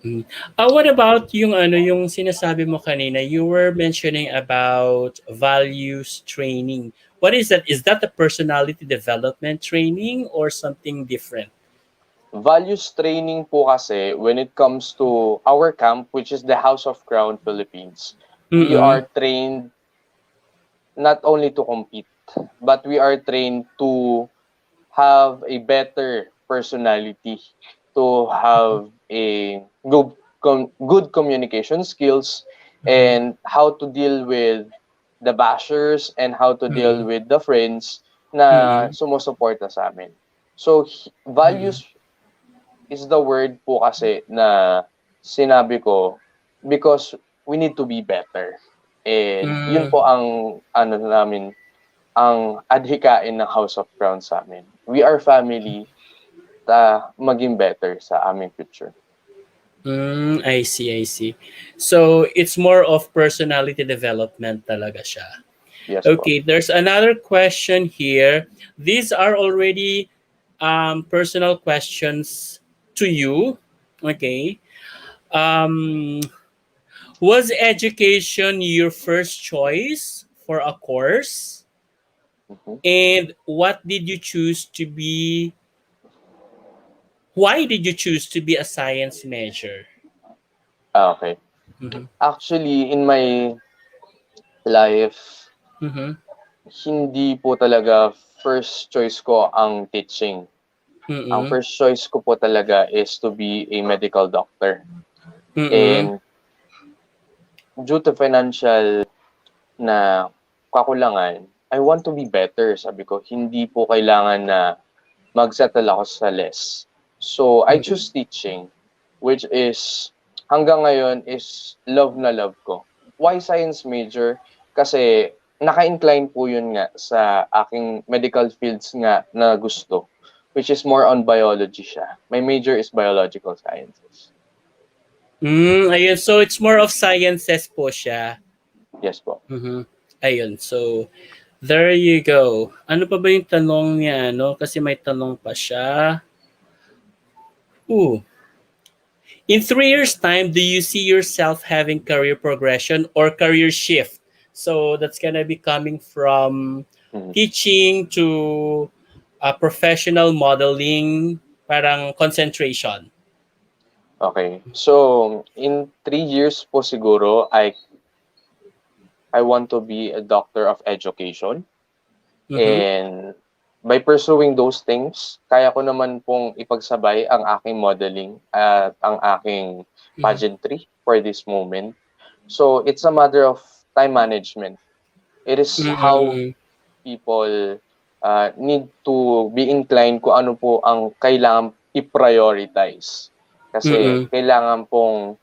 Mm. What about yung ano, yung sinasabi mo kanina, you were mentioning about values training. What is that? Is that a personality development training or something different? Values training po kasi when it comes to our camp, which is the House of Crown Philippines, we Mm-mm. are trained not only to compete, but we are trained to have a better personality, to have a good communication skills, Mm-mm. and how to deal with the bashers and how to deal Mm-mm. with the friends na Mm-mm. sumusuporta sa amin. So, values is the word po kasi na sinabi ko because we need to be better. And yun Mm-mm. po ang ano namin, ang adhikain ng House of Crown sa amin. We are family ta maging better sa aming future. I see, I see. So, it's more of personality development talaga siya. Yes po. Okay, there's another question here. These are already personal questions to you. Okay. Um, was education your first choice for a course? Mhm. And what did you choose to be? Why did you choose to be a science major? Okay. Mm-hmm. Actually, in my life, Mm-hmm. hindi po talaga first choice ko ang teaching. Ang Mm-hmm. first choice ko po talaga is to be a medical doctor. Mm-hmm. And due to financial na kakulangan, I want to be better. Sabi ko, hindi po kailangan na mag-settle ako sa less. So, I choose teaching, which is, hanggang ngayon is love na love ko. Why science major? Kasi naka-incline po yun nga sa aking medical fields nga na gusto, which is more on biology siya. My major is biological sciences. Ayun. So, it's more of sciences po siya. Yes po. Mhm. Ayun. So, there you go. Ano pa ba yung tanong niya, no? Kasi may tanong pa siya. Ooh. In 3 years' time, do you see yourself having career progression or career shift? So, that's gonna be coming from Mhm. teaching to professional modeling, parang concentration. Okay. So, in 3 years po siguro, I want to be a doctor of education. Mhm. And by pursuing those things, kaya ko naman pong ipagsabay ang aking modeling at ang aking Mhm. pageantry for this moment. So, it's a matter of time management. It is how Mhm. people need to be inclined kung ano po ang kailangan i-prioritize. Kasi Mhm. kailangan pong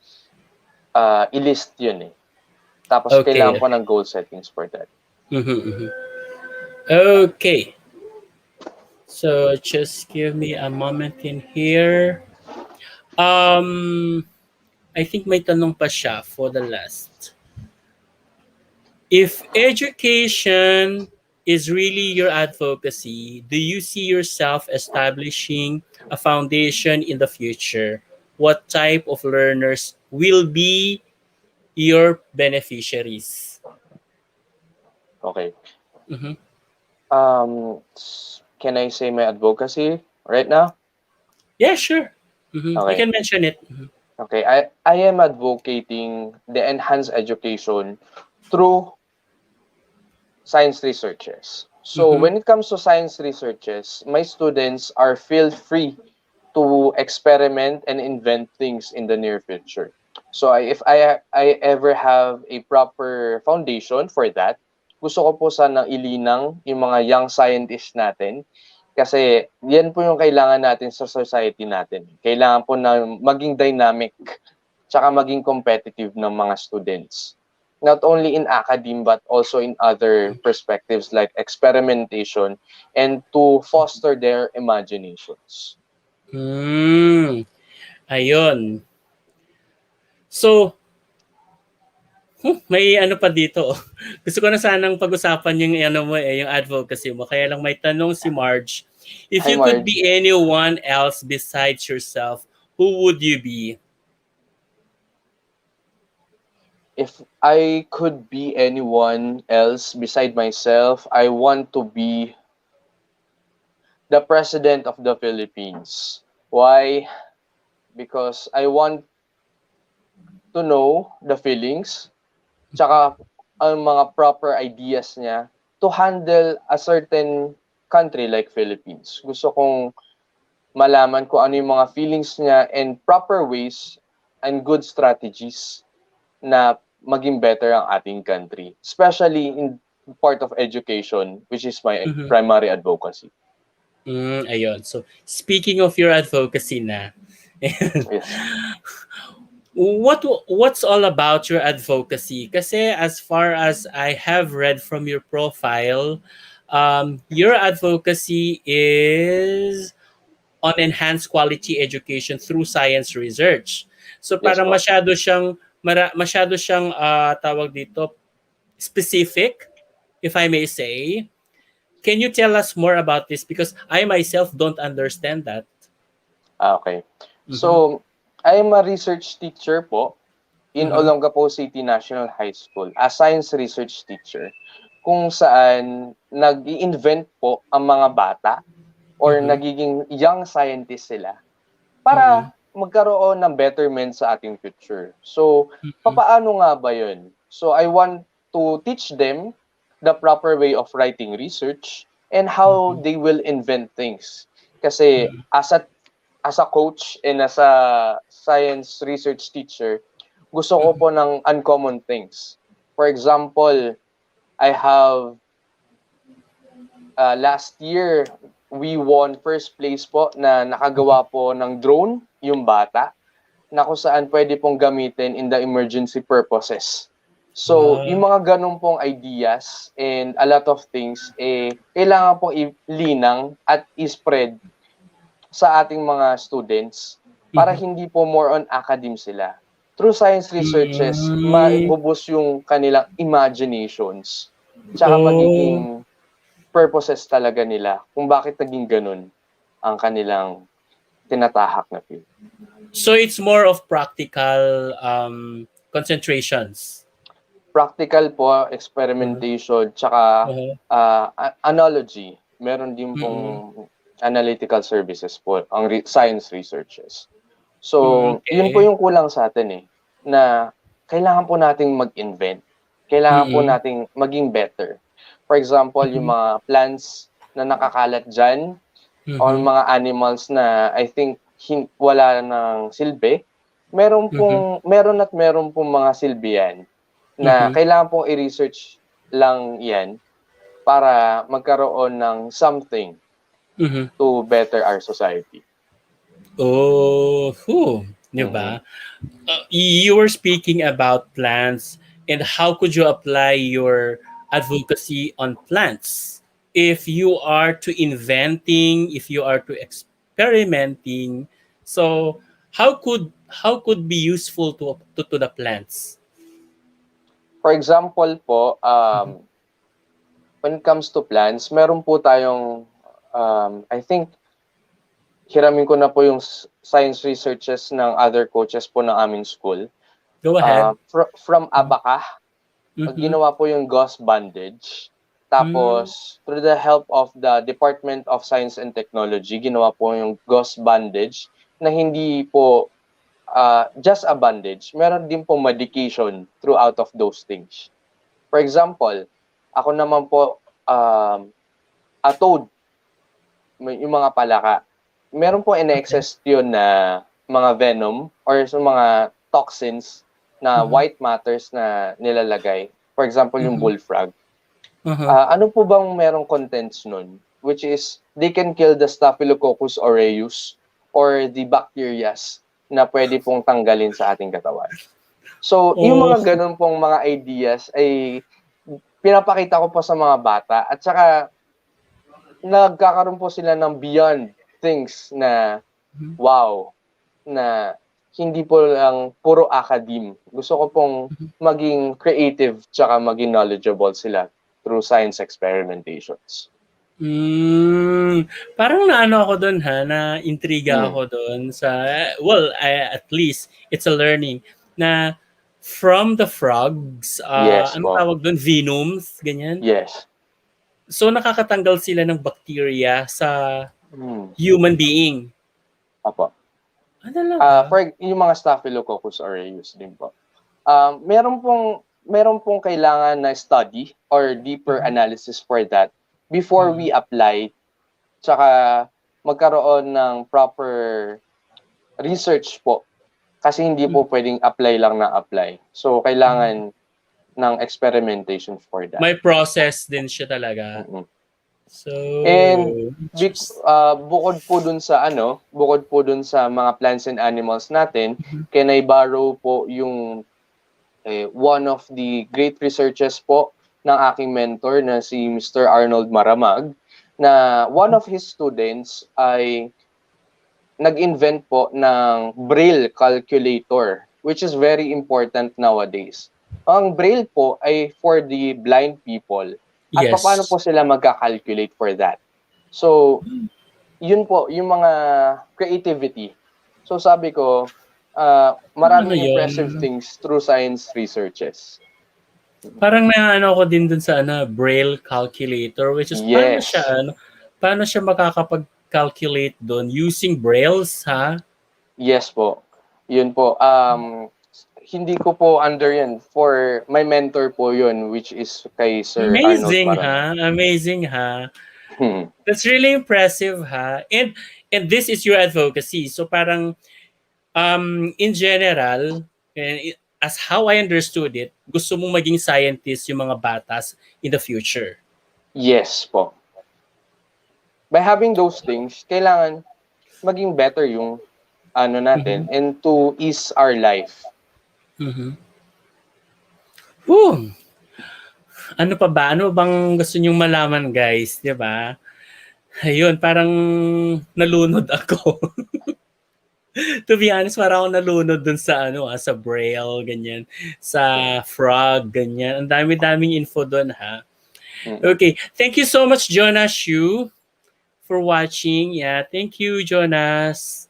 i-list yun eh. Tapos kailangan Okay. po ng goal settings for that. Mhm. Mhm. Okay. So just give me a moment in here. Um, I think may tanong pa siya for the last. If education is really your advocacy, do you see yourself establishing a foundation in the future? What type of learners will be your beneficiaries? Okay. Mhm. Can I say my advocacy right now? Yeah, sure. You Okay. can mention it. Mhm. Okay. I am advocating the enhanced education through science researches. So Mhm. when it comes to science researches, my students are feel free to experiment and invent things in the near future. So if I ever have a proper foundation for that, gusto ko po sanang ilinang yung mga young scientists natin kasi yan po yung kailangan natin sa society natin. Kailangan po na maging dynamic tsaka maging competitive ng mga students. Not only in academe but also in other perspectives like experimentation and to foster their imaginations. Ayun. So, may ano pa dito. Gusto ko na sanang pag-usapan yung ano mo yung advocacy mo. Kaya lang may tanong si Marge. If Hi you could Marge. be anyone else besides yourself, who would you be? If I could be anyone else beside myself, I want to be the president of the Philippines. Why? Because I want to know the feelings, tsaka ang mga proper ideas niya to handle a certain country like Philippines. Gusto kong malaman kung ano yung mga feelings niya and proper ways and good strategies na maging better ang ating country. Especially in part of education, which is my Mhm. primary advocacy. Ayun. So, speaking of your advocacy na, Yes. what's all about your advocacy? Kasi as far as I have read from your profile, your advocacy is on enhanced quality education through science research. So Yes parang po. masyado siyang tawag dito specific, if I may say. Can you tell us more about this? Because I myself don't understand that. Okay. Mm-hmm. So, I am a research teacher po in Mm-hmm. Olongapo City National High School, a science research teacher, kung saan nag-i-invent po ang mga bata or Mm-hmm. nagiging young scientist sila Mm-hmm. para magkaroon ng betterment sa ating future. So, papaano nga ba yun? So, I want to teach them the proper way of writing research and how Mm-hmm. they will invent things. Kasi as a coach and as a science research teacher, gusto ko po ng uncommon things. For example, I have last year, we won first place po na nakagawa po ng drone, yung bata, na kung saan pwede pong gamitin in the emergency purposes. So, Wow. yung mga ganun pong ideas and a lot of things, kailangan pong ilinang at i-spread sa ating mga students para Mm-hmm. hindi po more on academe sila. Through science researches, Mm. mabubus yung kanilang imaginations. Tsaka Oh, magiging purposes talaga nila kung bakit naging ganun ang kanilang tinatahak na field. so it's more of practical concentrations. Practical po, Uh-huh. experimentation, tsaka Uh-huh. analogy. Meron din Mm-mm. pong analytical services po, ang science researches. Mm, So, yun po okay. yung kulang sa atin na kailangan po nating mag-invent. Kailangan po Mm-mm. nating maging better. For example, yung Mm-mm. mga plants na nakakalat dyan, or Mm-mm. mga animals na I think wala ng silbi, meron pong mga silbi yan na Mm-mm. kailangan pong i-research lang yan para magkaroon ng something Mm-mm. to better our society. Oh, di Mm-hmm. ba? You were speaking about plants and how could you apply your advocacy on plants if you are to inventing, if you are to experimenting. So how could be useful to the plants? For example po, when it comes to plants, meron po tayong, I think, hiramin ko na po yung science researches ng other coaches po ng aming school. Go ahead. From Abaca, Mm-hmm. ginawa po yung gauze bandage. Mm-hmm. Tapos, through the help of the Department of Science and Technology, ginawa po yung gauze bandage na hindi po just a bandage. Meron din po medication throughout of those things. For example, ako naman po, a toad, yung mga palaka. Meron po Okay. in-excess yun na mga venom or sa mga toxins na Mm-hmm. white matters na nilalagay. For example, yung Mm-hmm. bullfrog. Uh-huh. Ano po bang merong contents nun? Which is, they can kill the Staphylococcus aureus or the bacterias na pwede pong tanggalin sa ating katawan. So, yung Oh. mga ganun pong mga ideas ay pinapakita ko po sa mga bata at saka nagkakaroon po sila ng beyond things na wow, na hindi po lang puro academe. Gusto ko pong maging creative tsaka maging knowledgeable sila through science experimentations. Parang naano ako doon ha, na intriga Mm. ako doon sa well, at least it's a learning na from the frogs, Yes ano po. tawag doon, venoms, ganyan. Yes. So nakakatanggal sila ng bacteria sa Mm. human being. Apo. Ah, talaga? For yung mga Staphylococcus aureus din po. Meron pong kailangan na study or deeper analysis for that before we apply, tsaka magkaroon ng proper research po. Kasi hindi po pwedeng apply lang na apply. So, kailangan ng experimentation for that. May process din siya talaga. Mm-mm. So, And bukod po dun sa mga plants and animals natin, can I borrow po yung one of the great researches po ng aking mentor na si Mr. Arnold Maramag, na one of his students ay nag-invent po ng Braille calculator, which is very important nowadays. Ang Braille po ay for the blind people. At paano Yes. po sila magka-calculate for that? So, yun po, yung mga creativity. So sabi ko, Ano maraming yun? impressive things through science researches. Parang naano ko din dun sa braille calculator, which is Yes. paano siya makakapag-calculate dun using brailles, ha? Yes po. Yun po. Hindi ko po under yan. For my mentor po yun, which is kay Sir Arnold Amazing, Maran. ha? Amazing, ha? That's really impressive, ha? And this is your advocacy. So parang in general, as how I understood it, gusto mong maging scientist yung mga batas in the future. Yes po. By having those things, kailangan maging better yung ano natin and to ease our life. Mm-hmm. Woo! Ano pa ba? Ano bang gusto nyong malaman, guys? 'Di ba? Ayun, parang nalunod ako. To be honest, parang ako nalunod dun sa sa braille, ganyan. Sa frog, ganyan. Ang dami-daming info dun, ha? Okay. Thank you so much, Jonas Yu, for watching. Yeah, thank you, Jonas.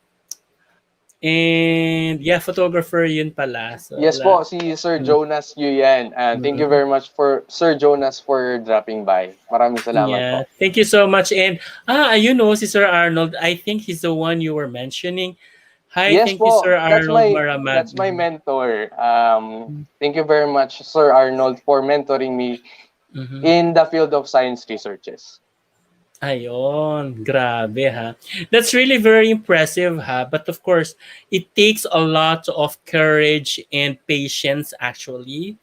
And yeah, photographer yun pala. So, Yes po, si Sir Jonas Yu yan. Thank you very much for Sir Jonas for dropping by. Maraming salamat Yeah, po. thank you so much. And ayun si Sir Arnold. I think he's the one you were mentioning. Hi, Yes thank you, po, Sir Arnold Maramag. that's my mentor. Thank you very much, Sir Arnold, for mentoring me in the field of science researches. Ayun, grabe ha. That's really very impressive ha. But of course, it takes a lot of courage and patience actually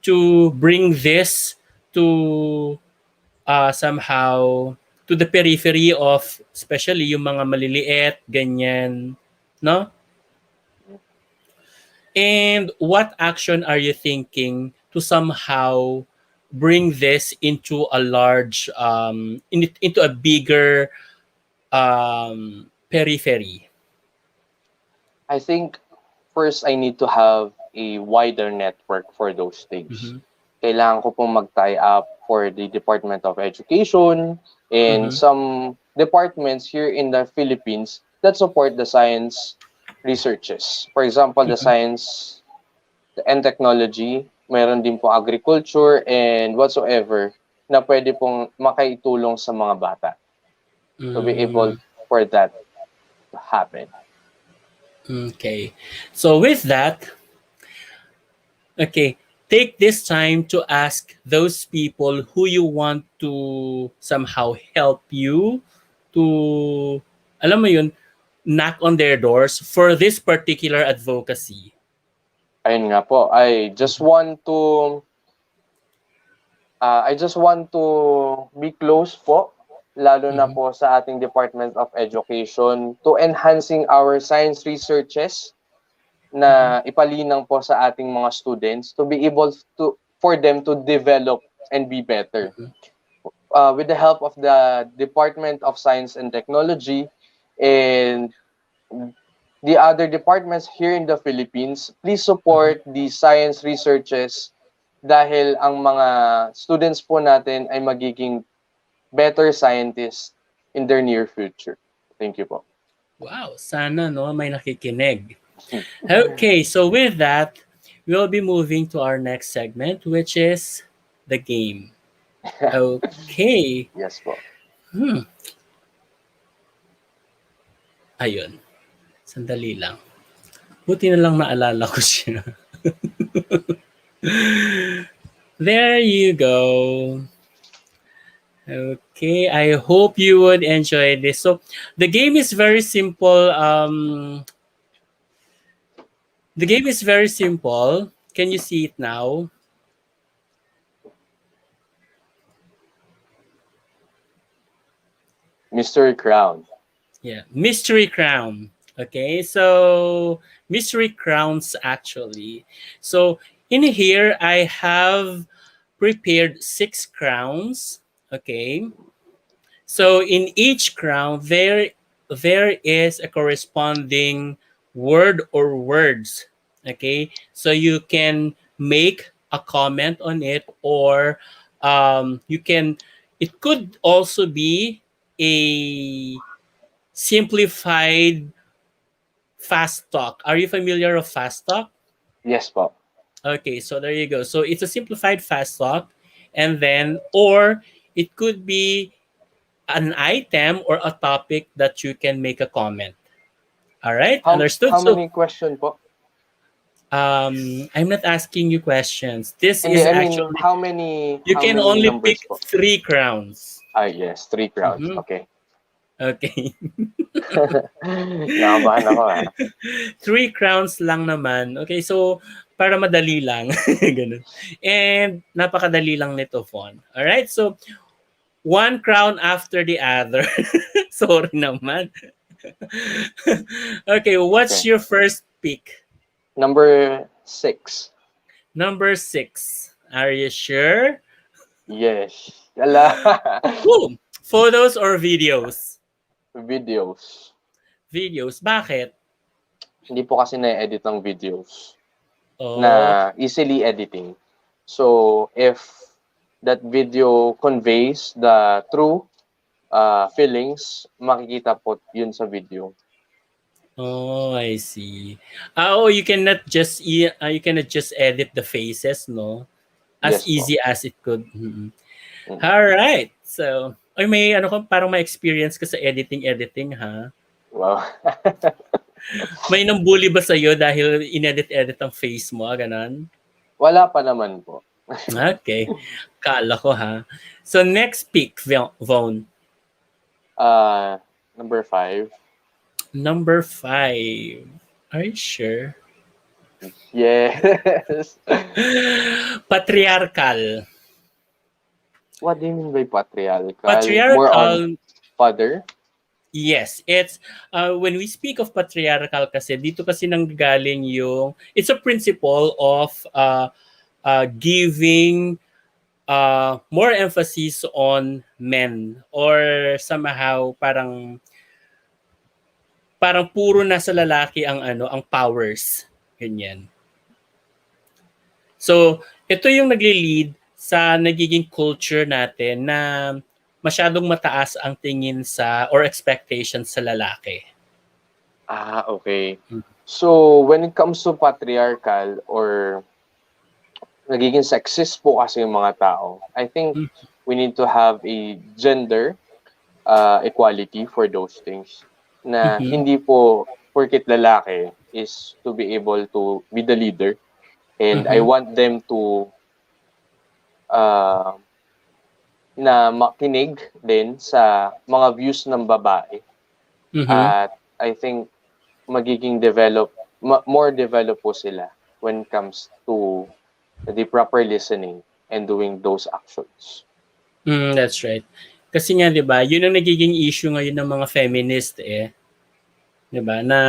to bring this to somehow to the periphery of especially yung mga maliliit, ganyan, no? And what action are you thinking to somehow bring this into a large into a bigger periphery? I think first I need to have a wider network for those things. Kailangan ko pong mag-tie up for the Department of Education and some departments here in the Philippines that support the science researches. For example, the science and technology, mayroon din po agriculture and whatsoever na pwede pong makaitulong sa mga bata to be able for that to happen. Okay. So with that, okay, take this time to ask those people who you want to somehow help you to, alam mo yun, knock on their doors for this particular advocacy. Ayun nga po, I just want to be close po, lalo na po sa ating Department of Education to enhancing our science researches na ipalinang po sa ating mga students to be able to for them to develop and be better. With the help of the Department of Science and Technology and the other departments here in the Philippines, please support the science researches dahil ang mga students po natin ay magiging better scientists in their near future. Thank you po. Wow, sana may nakikinig. Okay, so with that, we'll be moving to our next segment, which is the game. Okay. Yes po. Ayun. Sandali lang. Buti na lang naalala ko siya. There you go. Okay, I hope you would enjoy this. So, the game is very simple. The game is very simple. Can you see it now? Mystery Crown. Yeah, Mystery Crown. Okay, so Mystery Crowns actually. So in here, I have prepared 6 crowns. Okay, so in each crown, there is a corresponding word or words. Okay, so you can make a comment on it or You can. It could also be a simplified fast talk. Are you familiar of fast talk? Yes po. Okay, so there you go. So it's a simplified fast talk, and then or it could be an item or a topic that you can make a comment. All right, understood. How So many question po? I'm not asking you questions. This Hindi, is I mean, actually you how can many only numbers pick po? 3 crowns. Yes, 3 crowns. Mhm. Okay. Okay. Nakabahan ako ah. 3 crowns lang naman. Okay, so para madali lang. Ganun. And napakadali lang nito, Fawn. Alright, so 1 crown after the other. Sorry naman. Okay, what's Okay. your first pick? Number 6. Number 6. Are you sure? Yes. Ala. Woo! Photos or videos? Videos. Videos. Bakit? Hindi po kasi na-edit ng videos na Oh, easily editing. So, if that video conveys the true feelings, makikita po yun sa video. oh, I see. You cannot just you cannot just edit the faces, no? As Yes po. easy as it could. Mhm. Mm. All right. So, ay may ano ko parang may experience ka sa editing ha? Wow. May nambully ba sa iyo dahil inedit-edit ang face mo, ganon? Wala pa naman po. Okay. Kala ko ha. So next pick, Vaughn. Number 5. Number 5. Are you sure? Yes. Patriarchal. What do you mean by patriarchal? More Patriarchal, on father? yes. It's when we speak of patriarchal kasi dito kasi nanggagaling yung it's a principle of giving more emphasis on men or somehow parang puro nasa lalaki ang ang powers, ganyan. So ito yung nagli-lead sa nagiging culture natin na masyadong mataas ang tingin sa or expectations sa lalaki. Okay. Mm. So, when it comes to patriarchal or nagiging sexist po kasi yung mga tao, I think Mm. we need to have a gender equality for those things. Na Mhm. hindi po porket lalaki is to be able to be the leader. And I Mhm. want them to na makinig din sa mga views ng babae. Mhm. At I think magiging more develop po sila when it comes to the proper listening and doing those actions. That's right. Kasi nga 'di ba, 'yun ang nagiging issue ngayon ng mga feminist 'di ba, na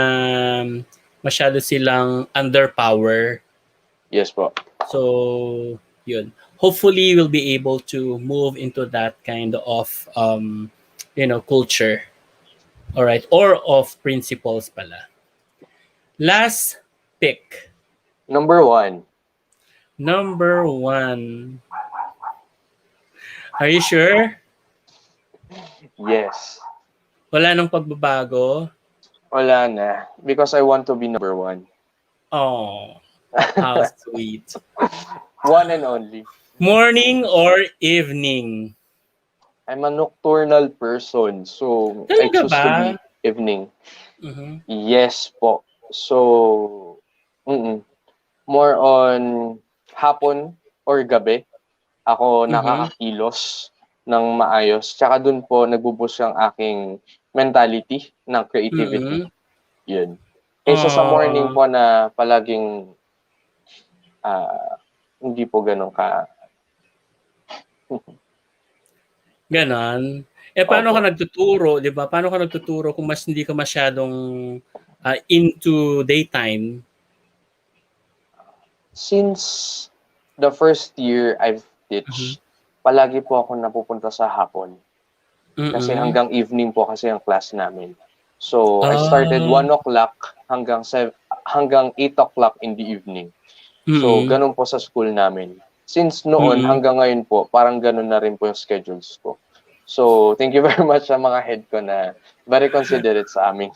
masyado silang underpower. Yes po. So, 'yun. Hopefully we'll be able to move into that kind of culture. All right, or of principles pala. Last pick. Number 1. Number 1. Are you sure? Yes. Wala nang pagbabago? Wala na. Because I want to be number 1. Oh, how sweet. One and only. Morning or evening? I'm a nocturnal person. So, I Talaga choose ba? to be evening. Mhm. Yes po. So, more on hapon or gabi. Ako nakakakilos ng maayos. Tsaka dun po nagbo-boost ang aking mentality ng creativity. Mhm. Yun. Kaysa sa morning po na palaging hindi po ganun ka. Ganon. Paano Opo. ka nagtuturo, 'di ba? Paano ka nagtuturo kung hindi ka masyadong into daytime? Since the first year I've teach, palagi po ako napupunta sa hapon. Kasi hanggang evening po kasi ang class namin. So, I started 1 o'clock hanggang 8 o'clock in the evening. So, ganun po sa school namin. since noon Mm-mm. hanggang ngayon po, parang ganun na rin po yung schedules ko. So, thank you very much sa mga head ko na very considerate sa aming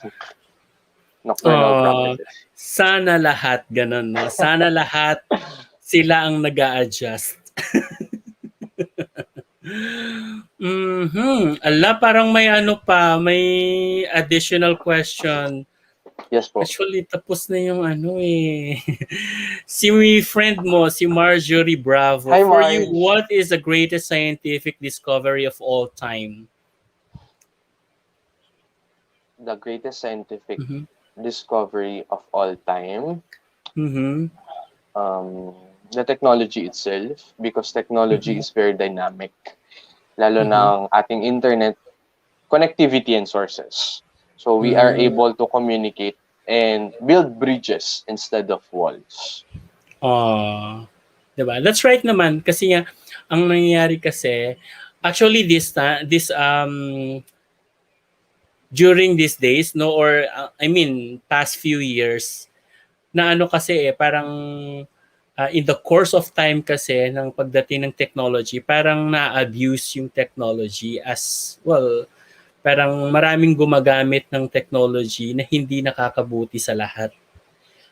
nocturnal Oh, practices. sana lahat ganun, no? Sana lahat sila ang nag-a-adjust. Ala, parang may ano pa, may additional question. Yes po. Actually, tapos na yung ano eh. Si friend mo, si Marjorie Bravo. Hi, For you, Marge. what is the greatest scientific discovery of all time? The greatest scientific Mhm. discovery of all time. Mhm. The technology itself, because technology Mhm. is very dynamic. Lalo na Mhm. ang ating internet, connectivity and sources. So we are Mm. able to communicate and build bridges instead of walls. Oh, 'di ba? That's right naman kasi nga ang nangyayari kasi actually this during these days no or I mean past few years na ano kasi parang in the course of time kasi ng pagdating ng technology parang na-abuse yung technology as well parang maraming gumagamit ng technology na hindi nakakabuti sa lahat.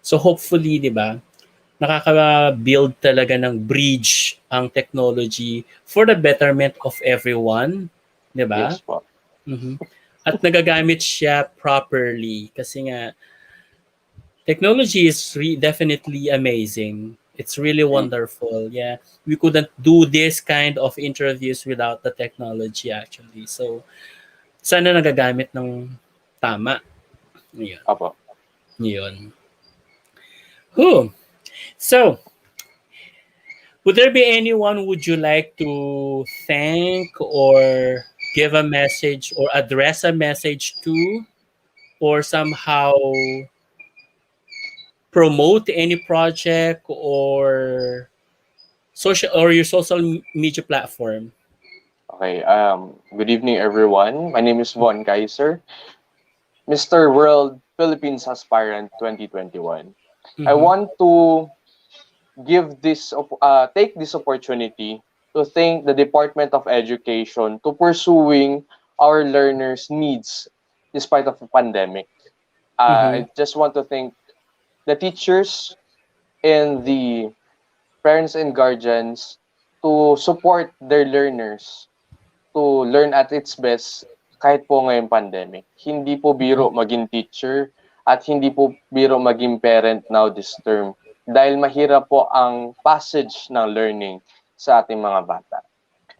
So hopefully, 'di ba, nakaka-build talaga ng bridge ang technology for the betterment of everyone, 'di ba? Yes po. Mhm. At nagagamit siya properly kasi nga technology is definitely amazing. It's really wonderful. Yeah. We couldn't do this kind of interviews without the technology actually. So sana nagagamit ng tama. Yun. Apo. Yun. Whew. So, would there be anyone would you like to thank or give a message or address a message to or somehow promote any project or social or your social media platform? Okay. Good evening, everyone. My name is Von Kaisser, Mr. World Philippines Aspirant 2021. I Mm-hmm. want to take this opportunity to thank the Department of Education to pursuing our learners' needs despite of the pandemic. Mm-hmm. I just want to thank the teachers and the parents and guardians to support their learners to learn at its best kahit po ngayong pandemic. Hindi po biro maging teacher at hindi po biro maging parent now this term dahil mahirap po ang passage ng learning sa ating mga bata.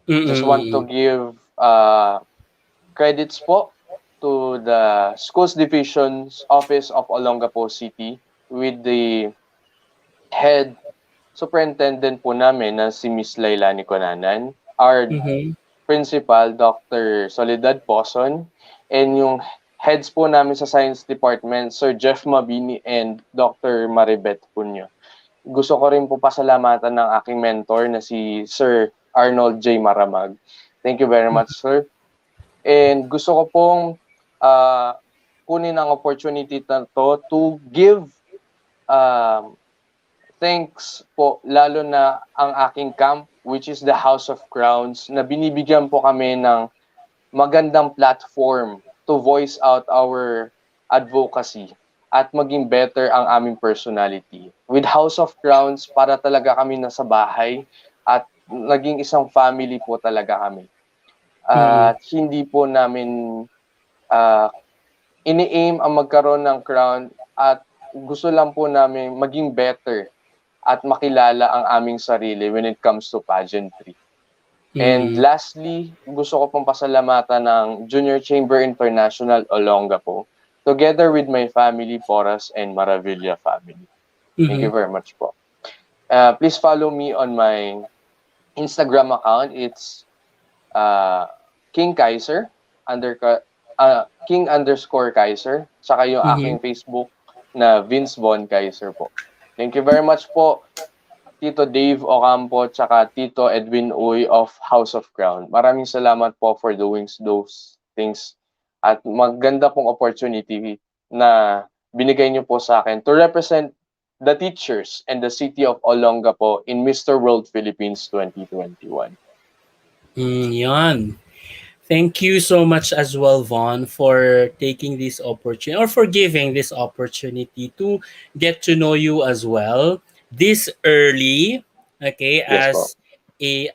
Just want to Mm-hmm. give credits po to the Schools Division's Office of Olongapo City with the head superintendent po namin na si Miss Lailani Conanan, our Mm-hmm. principal, Dr. Soledad Poson, and yung heads po namin sa Science Department, Sir Jeff Mabini and Dr. Maribeth Punyo. Gusto ko rin po pasalamatan ng aking mentor na si Sir Arnold J. Maramag. Thank you very much, sir. And gusto ko pong kunin ang opportunity na to give thanks po lalo na ang aking camp which is the House of Crowns na binibigyan po kami ng magandang platform to voice out our advocacy at maging better ang aming personality. With House of Crowns, para talaga kami nasa bahay at naging isang family po talaga kami. At hindi po namin ini-aim ang magkaroon ng crown at gusto lang po namin maging better at makilala ang aming sarili when it comes to pageantry. And lastly, gusto ko pong pasalamatan ng Junior Chamber International Olongapo together with my family, Porras and Maravilla family. Thank you very much po. Please follow me on my Instagram account. It's King Kaiser, King_Kaiser, saka yung aking Facebook na Vienz Von Kaisser po. Thank you very much po, Tito Dave Ocampo, tsaka Tito Edwin Uy of House of Crown. Maraming salamat po for doing those things at maganda pong opportunity na binigay niyo po sa akin to represent the teachers, and the city of Olongapo in Mr. World Philippines 2021. Yan. Thank you so much as well, Vaughn, for taking this opportunity or for giving this opportunity to get to know you as well this early, okay, Yes po.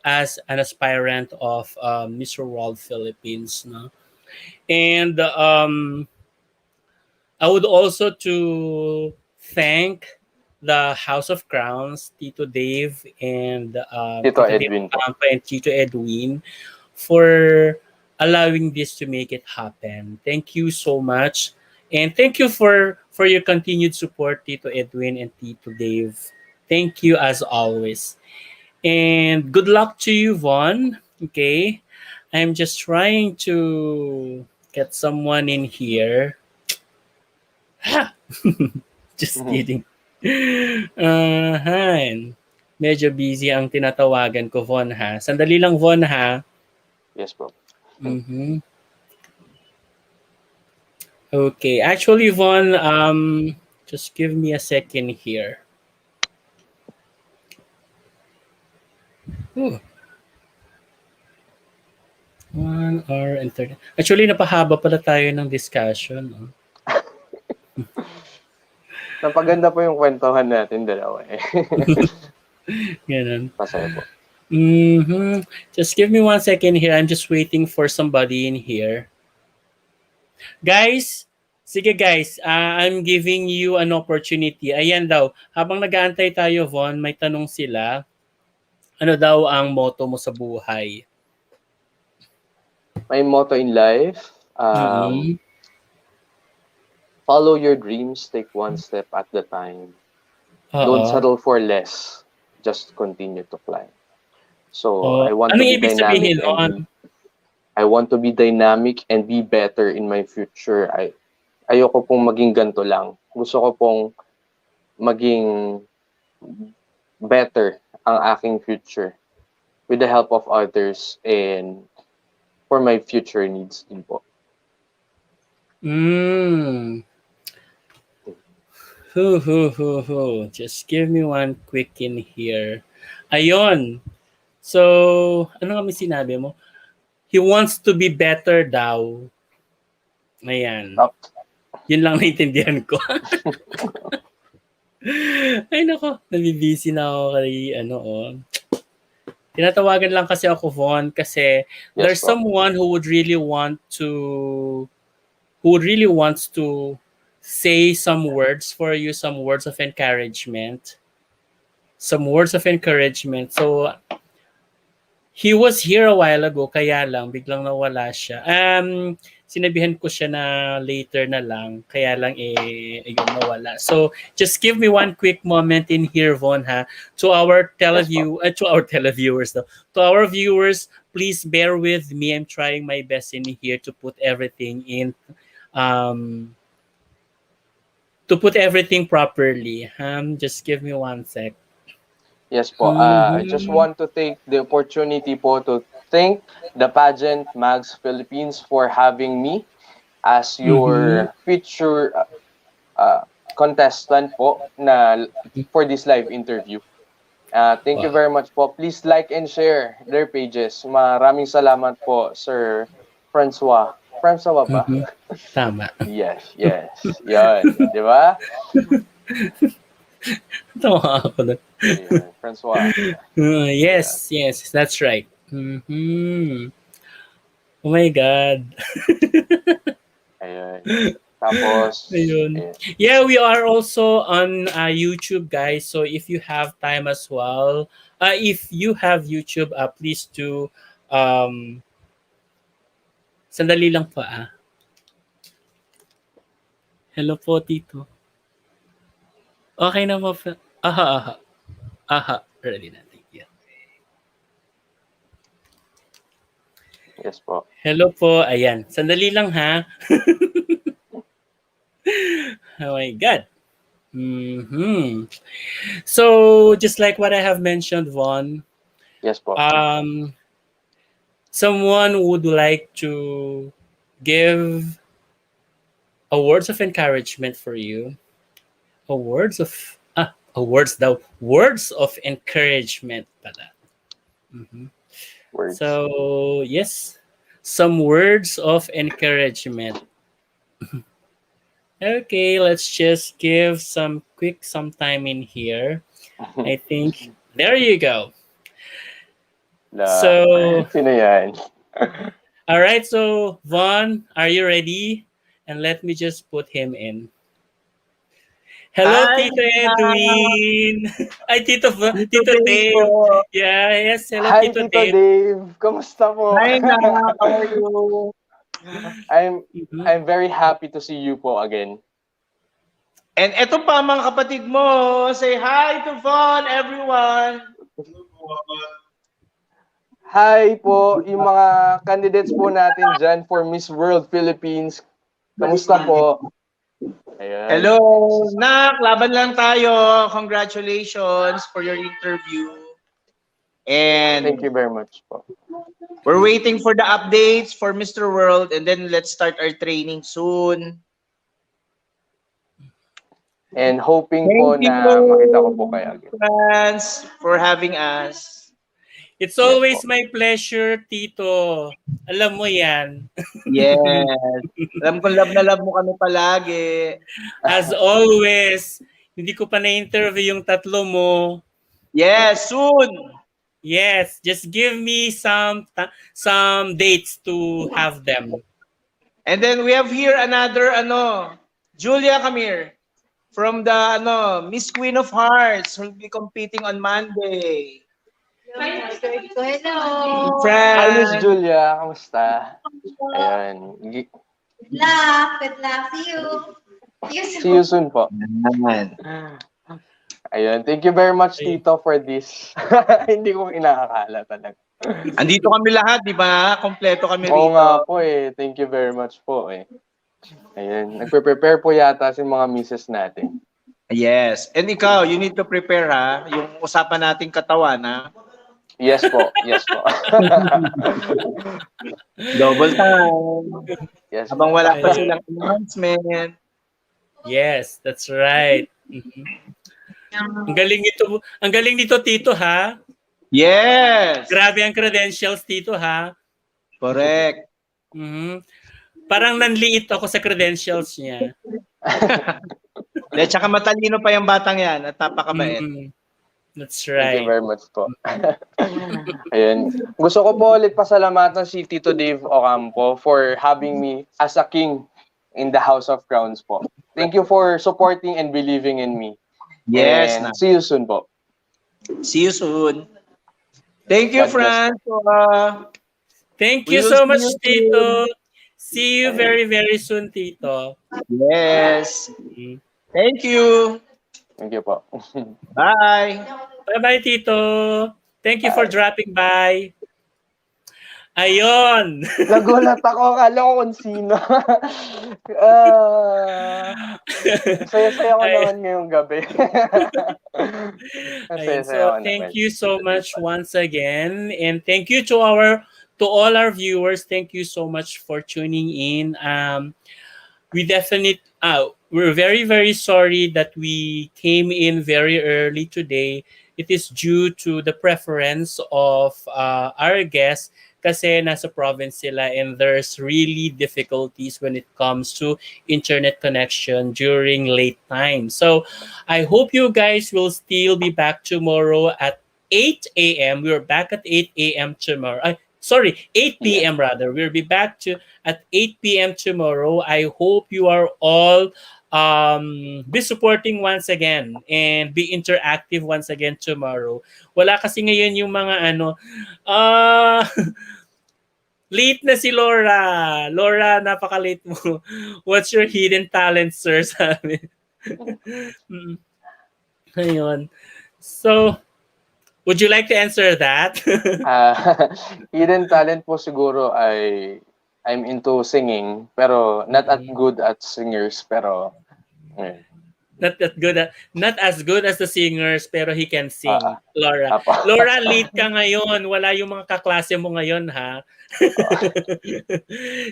as an aspirant of Mr. World Philippines, no? And I would also to thank the House of Crowns, Tito Dave and Tito Tito Dave Edwin po. Campa and Tito Edwin for allowing this to make it happen. Thank you so much. And thank you for your continued support, Tito Edwin and Tito Dave. Thank you as always. And good luck to you, Vaughn. Okay. I'm just trying to get someone in here. Just Mhm. kidding. Han. Medyo busy ang tinatawagan ko, Von, ha? Sandali lang, Von, ha? Yes po. Mhm. Okay. Actually, Von, just give me a second here. Ooh. 1 hour and 30. Actually, napahaba pala tayo ng discussion. No? Napaganda po yung kwentuhan natin dalawa eh. Ganun. Masaya po. Mhm. Just give me 1 second here. I'm just waiting for somebody in here. Guys, sige guys, I'm giving you an opportunity. Ayan daw, habang nag-aantay tayo, Von, may tanong sila. Ano daw ang motto mo sa buhay? My motto in life, Mm-mm. follow your dreams, take one step at the time. Don't Oo. settle for less, just continue to climb. So I want Ano to be ibig dynamic sabihin and nun? I want to be dynamic and be better in my future. Ayoko pong maging ganito lang. Gusto ko pong maging better ang aking future with the help of others and for my future needs din po. Just give me one quick in here. Ayun. So, ano kami sinabi mo? He wants to be better daw. Ayan. Tap. Yun lang naintindihan ko. Ay nako, nabibisi na ako kay Tinatawagan lang kasi ako, Von, kasi there's Yes po. someone who would really wants to say some words for you, some words of encouragement. Some words of encouragement. So, he was here a while ago, kaya lang, biglang nawala siya. Sinabihan ko siya na later na lang, kaya lang ayun, nawala. So, just give me one quick moment in here, Von, ha? To our televiewers, though. To our viewers, please bear with me. I'm trying my best in here to put everything properly. Just give me 1 sec. Yes po. I just want to take the opportunity po to thank the Pageant Mags Philippines for having me as your future contestant po na for this live interview. Thank you very much po. Please like and share their pages. Maraming salamat po, Sir Francois. Francois ba? Tama. Yes. Yan. Di ba? Tawa ako na. Ayun, Francois. Yes, that's right. Oh my God. Ayun. Tapos, Ayun. ayun. Yeah, we are also on YouTube, guys. So if you have time as well, if you have YouTube, please do. Sandali lang po Hello po, Tito. Okay na po. Ready na. Thank you. Yes po. Hello po. Ayan. Sandali lang ha. Oh my God. So, just like what I have mentioned, Von, Yes po. someone would like to give a words of encouragement for you. A words of the words of encouragement pala. Mhm. Words. So, yes, some words of encouragement. Okay, let's just give some time in here. I think there you go. La, So, sino yan? all right, so Vaughn, are you ready? And let me just put him in. Hello, Hi, Tito Nina. Edwin. Ay, Dito Tito Dave po. Dave. Yeah, yes. Hello, Hi, Tito Tito Dave. Dave. Kamusta po? Hi, na. How are you? I'm Mhm. I'm very happy to see you po again. And eto pa mga kapatid mo. Say hi to Von, everyone. Hi po, yung mga candidates po natin dyan for Miss World Philippines. Kamusta po? Ayan. Hello, Nak. Laban lang tayo. Congratulations for your interview. Thank And you very much po. we're waiting for the updates for Mr. World. And then let's start our training soon. And hoping po Thank you, na makita ko po kayo again. friends, for having us. It's Yes always po. my pleasure, Tito. Alam mo yan. Yes. Alam ko love na love mo kami palagi. As always, hindi ko pa na-interview yung tatlo mo. Yes, soon. Yes, just give me some dates to have them. And then we have here another Julia, come here. From the Miss Queen of Hearts who'll be competing on Monday. Hello. Hi, Miss Friend. Julia. Kamusta? Ayan. Good luck. Good luck. See you. See you soon po. Yan. Ayun. Thank you very much, Tito, for this. Hindi ko inakakala talaga. Andito kami lahat, di ba? Kompleto kami Oo rito. nga po eh. Thank you very much po eh. Ayun. Nagpe-prepare po yata si mga misis natin. Yes. And ikaw, you need to prepare ha. Yung usapan nating katawan ha. Yes po. Yes po. Double time. Yes Habang po. wala pa Ayun. silang announcement. Yes, that's right. Mhm. Ang galing nito, Tito, ha? Yes. Grabe ang credentials, Tito, ha? Correct. Mhm. Parang nanliit ako sa credentials niya. De, tsaka matalino pa yung batang yan at napakabait. Mhm. That's Thank you right. very much po. Ayun. Gusto ko po ulit pasalamatan si Tito Dave Ocampo for having me as a king in the House of Crowns po. Thank you for supporting and believing in me. Yes. And see you soon po. See you soon. Thank you, God bless friends. Thank We you will so see much, you Tito. soon. See you very, very soon, Tito. Yes. Mhm. Thank you. Thank you po. Bye. Bye-bye, Tito. Thank you for Bye. dropping by. Ayun. Nagulat ako. Akala ko kung sino. Saya-saya ko Ay, naman ngayong gabi. ayun. Saya-saya So, ko thank naman. you so much once again. And thank you to all our viewers. Thank you so much for tuning in. We're very, very sorry that we came in very early today. It is due to the preference of our guests kasi nasa province sila and there's really difficulties when it comes to internet connection during late time. So I hope you guys will still be back tomorrow at 8 a.m. We're back at 8 a.m. tomorrow. 8 p.m. rather. We'll be back at 8 p.m. tomorrow. I hope you are all be supporting once again and be interactive once again tomorrow. Wala kasi ngayon yung mga late na si Laura. Laura, napaka-late mo. What's your hidden talent, sir? Sabi. Ayun. So, would you like to answer that? Hidden talent po siguro ay I'm into singing pero not at good at singers pero ayun. Not as good as the singers, pero he can sing. Ah, Laura. apo. Laura, late ka ngayon. Wala yung mga kaklase mo ngayon, ha?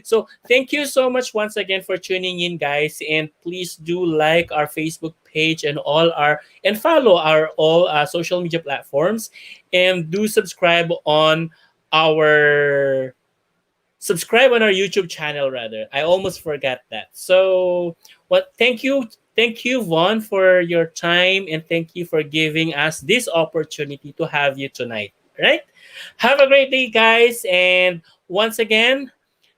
So, thank you so much once again for tuning in, guys. And please do like our Facebook page and follow our all social media platforms. And do our subscribe on our YouTube channel rather. I almost forgot that. So, thank you Vaughn for your time and thank you for giving us this opportunity to have you tonight. Right? Have a great day guys and once again,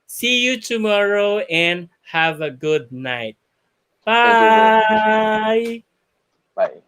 see you tomorrow and have a good night. Thank you, bro. Bye. Bye.